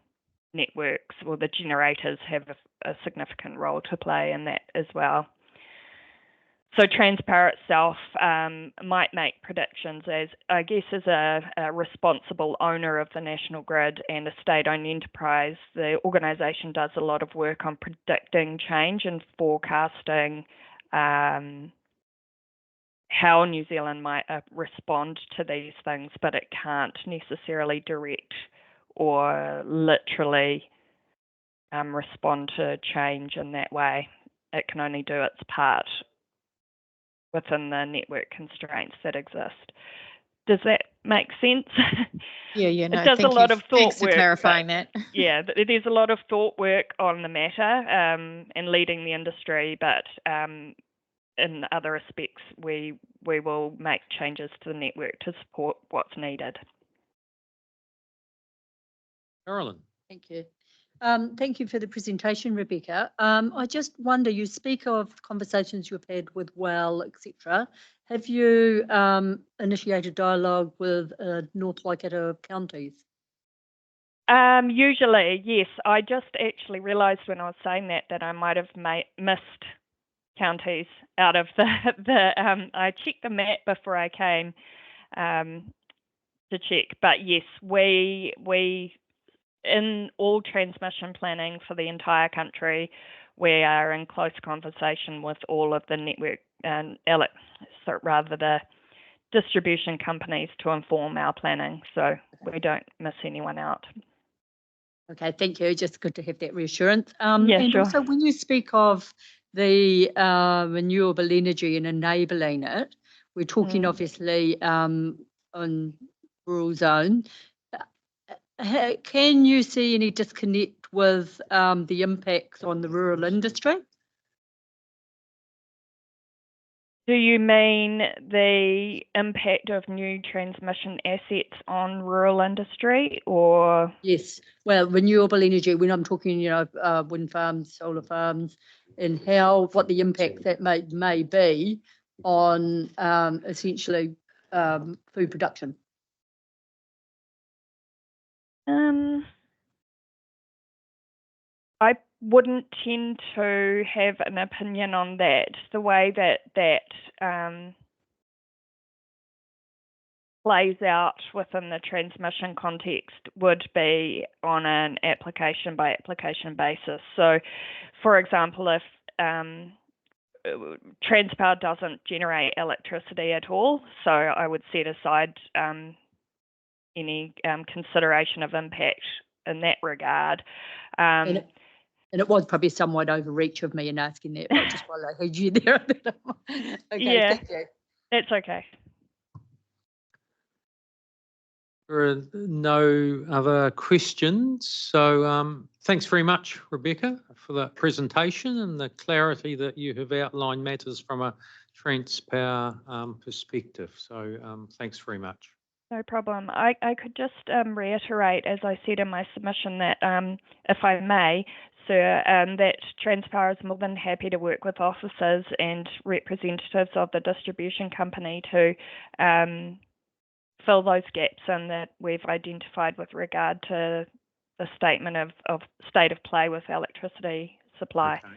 networks or the generators have a significant role to play in that as well. So Transpower itself might make predictions as, I guess, as a responsible owner of the national grid and a state-owned enterprise. The organisation does a lot of work on predicting change and forecasting how New Zealand might respond to these things, but it can't necessarily direct or literally respond to change in that way. It can only do its part within the network constraints that exist. Does that make sense? Yeah, no, it does a thank lot you. of thought Thanks for work. clarifying that. Yeah, there's a lot of thought work on the matter and leading the industry, but in other respects, we will make changes to the network to support what's needed. Carolyn. Thank you. Thank you for the presentation, Rebecca. I just wonder, you speak of conversations you've had with Well, etc. Have you initiated dialogue with North Waikato counties? Usually, yes. I just actually realised when I was saying that I might have missed counties out of I checked the map before I came to check. But yes, we in all transmission planning for the entire country, we are in close conversation with all of the network the distribution companies to inform our planning, so we don't miss anyone out. Okay, thank you. Just good to have that reassurance. Yeah, and sure. also, when you speak of the renewable energy and enabling it, we're talking obviously on rural zone. Can you see any disconnect with the impacts on the rural industry? Do you mean the impact of new transmission assets on rural industry, or? Yes, well, renewable energy, when I'm talking, wind farms, solar farms, and what the impact that may be on essentially food production. I wouldn't tend to have an opinion on that. The way that plays out within the transmission context would be on an application by application basis. So, for example, if Transpower doesn't generate electricity at all, so I would set aside any consideration of impact in that regard. And it was probably somewhat overreach of me in asking that, but just while I heard you there. Okay, yeah, thank you. That's okay. There are no other questions. So thanks very much, Rebecca, for that presentation and the clarity that you have outlined matters from a Transpower perspective. So thanks very much. No problem. I could just reiterate, as I said in my submission, that if I may, sir, that Transpower is more than happy to work with officers and representatives of the distribution company to fill those gaps in that we've identified with regard to the statement of state of play with electricity supply. Okay.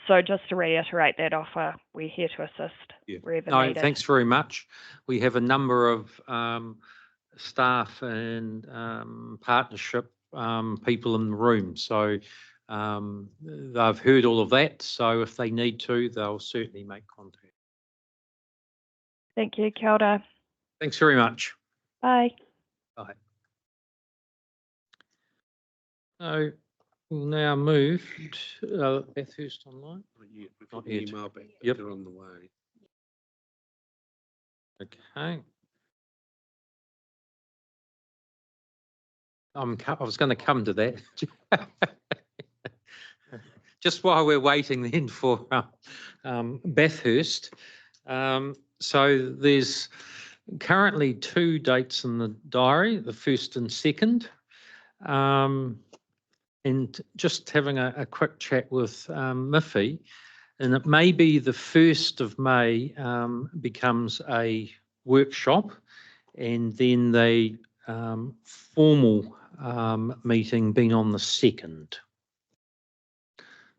So just to reiterate that offer, we're here to assist wherever needed. Thanks very much. We have a number of staff and partnership people in the room. So they've heard all of that. So if they need to, they'll certainly make contact. Thank you. Kia ora. Thanks very much. Bye. Bye. So We'll now move to Bathurst Online. We've Not got an yet. email back, but Yep. they're on the way. Okay. I was going to come to that. Just while we're waiting then for Bathurst. So there's currently 2 dates in the diary, the 1st and 2nd. And just having a quick chat with Miffy, and it may be the 1st of May becomes a workshop, and then the formal meeting being on the 2nd.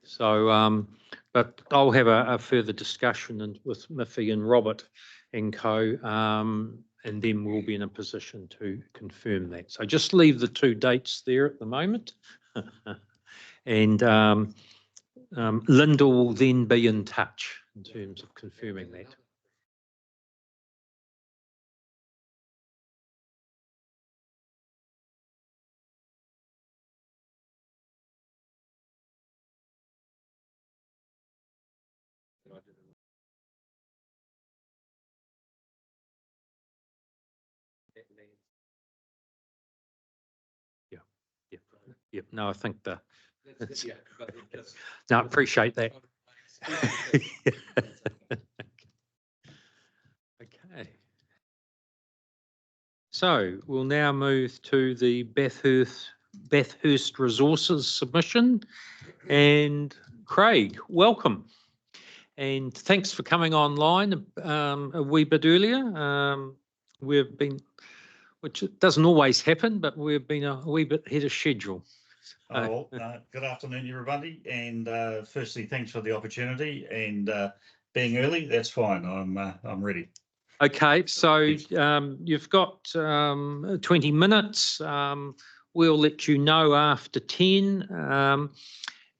So, but I'll have a further discussion with Miffy and Robert and co, and then we'll be in a position to confirm that. So just leave the 2 dates there at the moment. And Linda will then be in touch in terms of confirming that. Yep. No, I think no, I appreciate that. Okay. So we'll now move to the Bathurst Resources submission. And Craig, welcome. And thanks for coming online a wee bit earlier. We've been, which doesn't always happen, but we've been a wee bit ahead of schedule. Oh, good afternoon, everybody. And firstly, thanks for the opportunity and being early. That's fine. I'm ready. Okay, so you've got 20 minutes. We'll let you know after 10,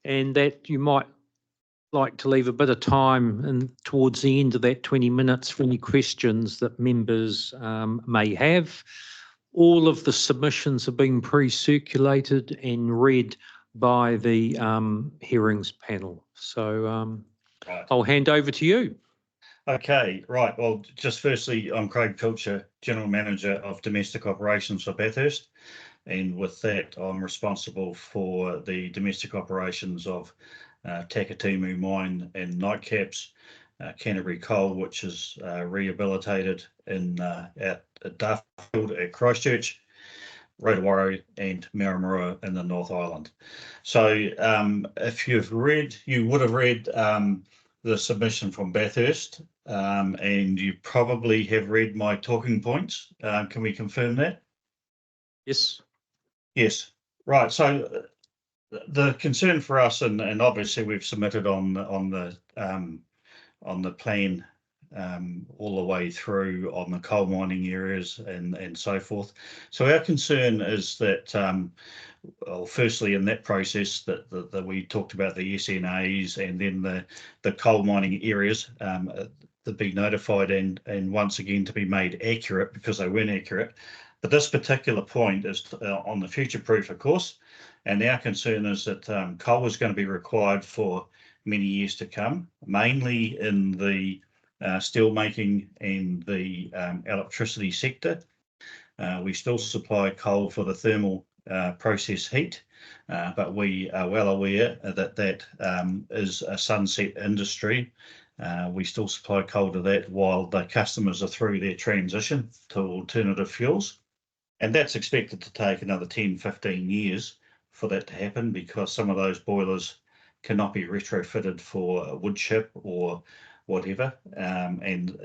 and that you might like to leave a bit of time and towards the end of that 20 minutes for any questions that members may have. All of the submissions have been pre-circulated and read by the hearings panel. So Right. I'll hand over to you. Okay, right. Well, just firstly, I'm Craig Pilcher, General Manager of Domestic Operations for Bathurst. And with that, I'm responsible for the domestic operations of Takatimu Mine and Nightcaps, Canterbury Coal, which is rehabilitated at Darfield at Christchurch, Rotowaro and Maramarua in the North Island. So if you would have read the submission from Bathurst, and you probably have read my talking points. Can we confirm that? Yes. Yes. Right. So the concern for us, and obviously we've submitted on the plan all the way through on the coal mining areas and so forth. So our concern is that, well, firstly in that process that we talked about the SNAs and then the coal mining areas to be notified and once again to be made accurate because they weren't accurate. But this particular point is on the future proof, of course, and our concern is that coal is going to be required for many years to come, mainly in the steel making and the electricity sector. We still supply coal for the thermal process heat, but we are well aware that is a sunset industry. We still supply coal to that while the customers are through their transition to alternative fuels. And that's expected to take another 10, 15 years for that to happen because some of those boilers cannot be retrofitted for a wood chip or whatever. And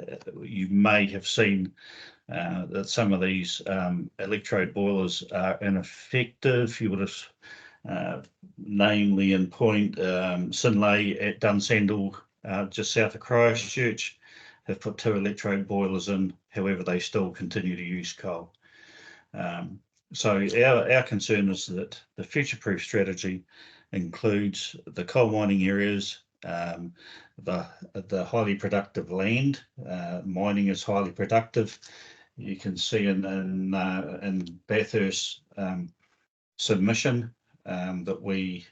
you may have seen that some of these electrode boilers are ineffective. You would have, namely in point, Sinlay at Dunsandel, just south of Christchurch, have put 2 electrode boilers in. However, they still continue to use coal. So our concern is that the future-proof strategy includes the coal mining areas, the highly productive land. Mining is highly productive. You can see in Bathurst submission that we,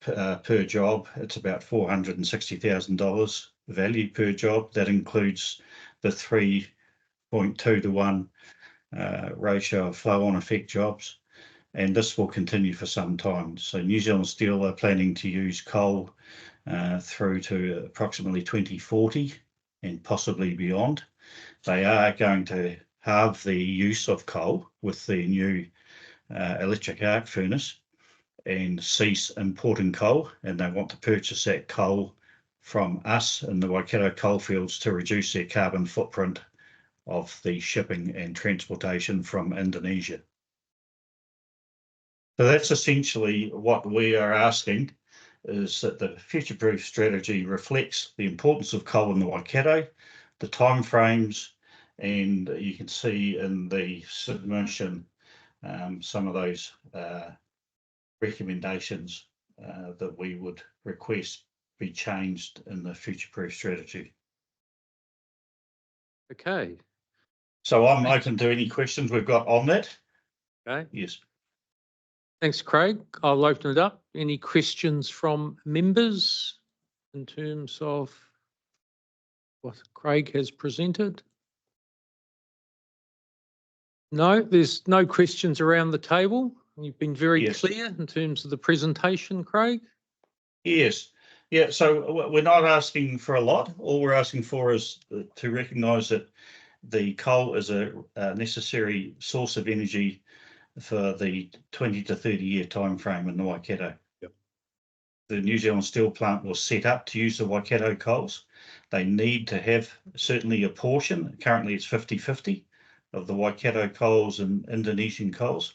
per job, it's about $460,000 value per job. That includes the 3.2 to 1 ratio of flow-on effect jobs. And this will continue for some time. So New Zealand Steel are planning to use coal through to approximately 2040 and possibly beyond. They are going to halve the use of coal with the new electric arc furnace and cease importing coal, and they want to purchase that coal from us in the Waikato coalfields to reduce their carbon footprint of the shipping and transportation from Indonesia. So that's essentially what we are asking, is that the future-proof strategy reflects the importance of coal in the Waikato, the timeframes, and you can see in the submission some of those recommendations that we would request be changed in the future-proof strategy. Okay. So I'm open to any questions we've got on that. Okay. Yes. Thanks, Craig. I'll open it up. Any questions from members in terms of what Craig has presented? No, there's no questions around the table. You've been very Yes. clear in terms of the presentation, Craig. Yes. Yeah, so we're not asking for a lot. All we're asking for is to recognise that the coal is a necessary source of energy for the 20 to 30 year time frame in the Waikato. Yep. The New Zealand Steel plant was set up to use the Waikato coals. They need to have certainly a portion. Currently it's 50-50 of the Waikato coals and Indonesian coals,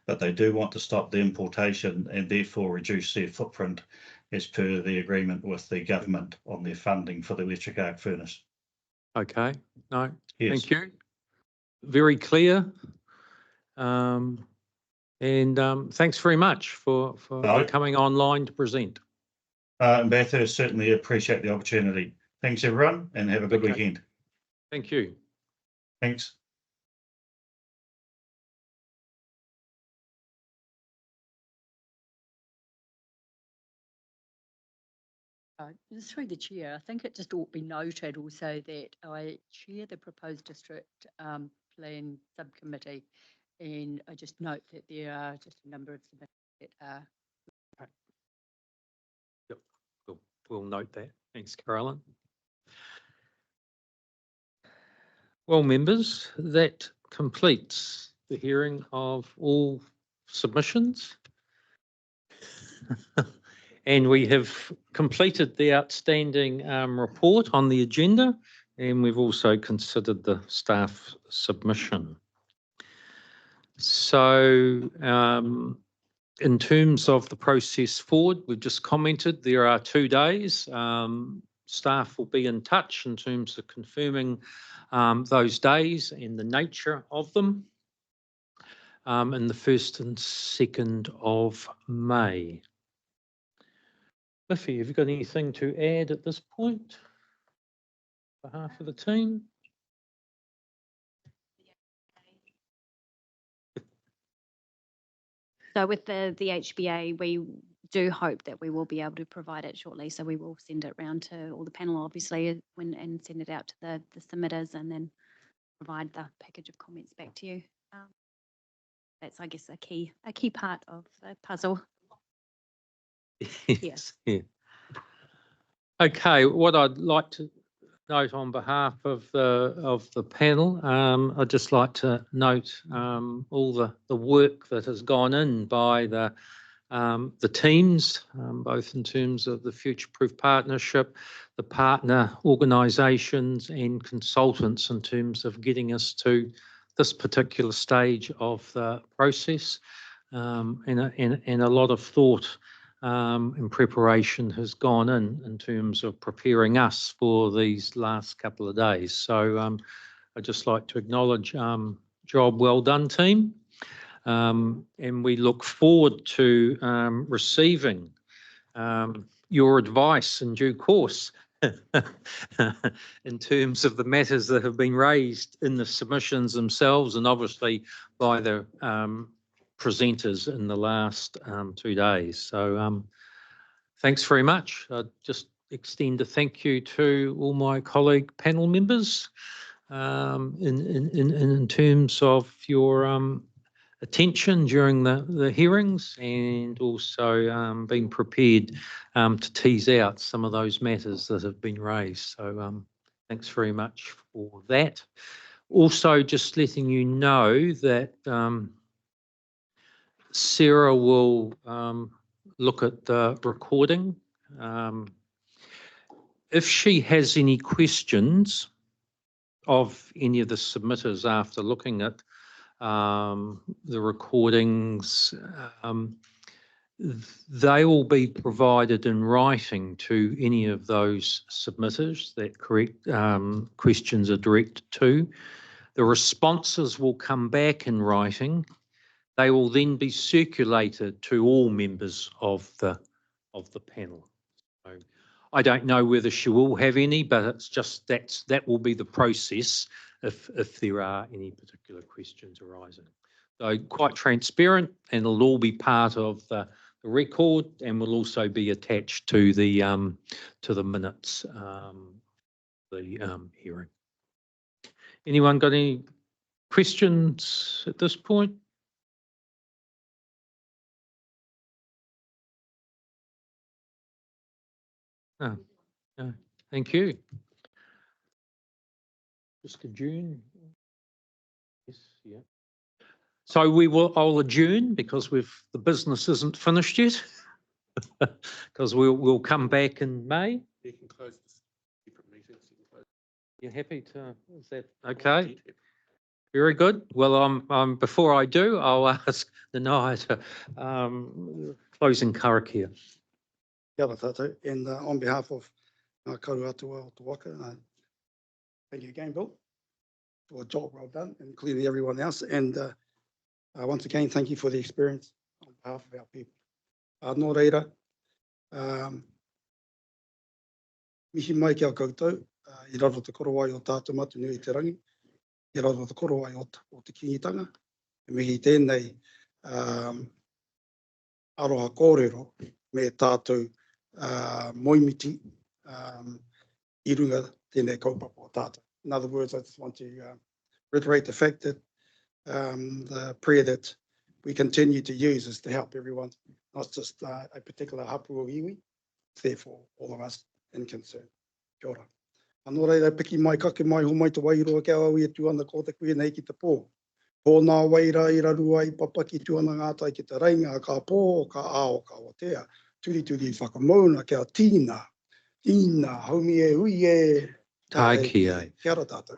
but they do want to stop the importation and therefore reduce their footprint as per the agreement with the government on their funding for the electric arc furnace. Okay, no, Yes. thank you. Very clear. Thanks very much for coming online to present. Bertha, certainly appreciate the opportunity. Thanks everyone and have a good weekend. Thank you. Thanks. Through the chair, I think it just ought to be noted also that I chair the proposed district plan subcommittee, and I just note that there are just a number of submissions that are. Yep, we'll note that. Thanks, Carolyn. Well, members, that completes the hearing of all submissions. And we have completed the outstanding report on the agenda, and we've also considered the staff submission. So in terms of the process forward, we've just commented there are 2 days. Staff will be in touch in terms of confirming those days and the nature of them in the 1st and 2nd of May. Liffey, have you got anything to add at this point on behalf of the team? So with the HBA, we do hope that we will be able to provide it shortly. So we will send it round to all the panel, obviously, and send it out to the submitters and then provide the package of comments back to you. That's, I guess, a key part of the puzzle. Yes. Yeah. Okay, what I'd like to note on behalf of the panel, I'd just like to note all the work that has gone in by the teams, both in terms of the future-proof partnership, the partner organisations and consultants in terms of getting us to this particular stage of the process, and a lot of thought and preparation has gone in terms of preparing us for these last couple of days. So I'd just like to acknowledge job well done, team. And we look forward to receiving your advice in due course in terms of the matters that have been raised in the submissions themselves, and obviously by the presenters in the last 2 days. So thanks very much. I'd just extend a thank you to all my colleague panel members in terms of your attention during the hearings, and also being prepared to tease out some of those matters that have been raised. So thanks very much for that. Also, just letting you know that Sarah will look at the recording. If she has any questions of any of the submitters after looking at the recordings, they will be provided in writing to any of those submitters that questions are directed to. The responses will come back in writing. They will then be circulated to all members of the panel. So I don't know whether she will have any, but it's just that will be the process if there are any particular questions arising. So quite transparent, and it'll all be part of the record, and will also be attached to the minutes, the hearing. Anyone got any questions at this point? No, no, thank you. Mr. June. Yes, yeah. So I'll adjourn because the business isn't finished yet. Because we'll come back in May. You can close this different meetings. You're happy to, is that okay? Very good. Well, before I do, I'll ask the Naya to closing karakia. Kia ora tātou, and on behalf of Kauru Atua o Te Waka, thank you again, Bill, for a job well done, and clearly everyone else. And once again, thank you for the experience on behalf of our people. Nō reira, mihi mai ki a koutou, I raro te korowai o tātou matu nui te rangi, I raro te korowai o te kingitanga, e mihi tēnei aroha kōrero me tātou moimiti I runga tēnei kaupapa o tātou. In other words, I just want to reiterate the fact that the prayer that we continue to use is to help everyone, not just a particular hapu o iwi, it's there for all of us in concern. Kia ora. Anō reira, piki mai, kake mai, ho mai te wairoa kia au I tuana ko te kuia nei ki te pō. Pō nā waira I raru ai, papa ki tuana ngātai ki te reinga, ka pō, ka ao, ka watea. Turi whakamauna kia tīna, haumi e hui e. Tai ki ai. Kia ora tātou.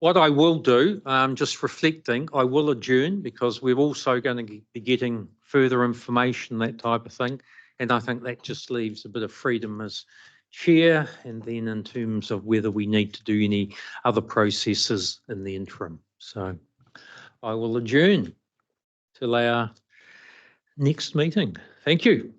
What I will do, just reflecting, I will adjourn because we're also going to be getting further information, that type of thing. And I think that just leaves a bit of freedom as chair, and then in terms of whether we need to do any other processes in the interim. So I will adjourn till our next meeting. Thank you.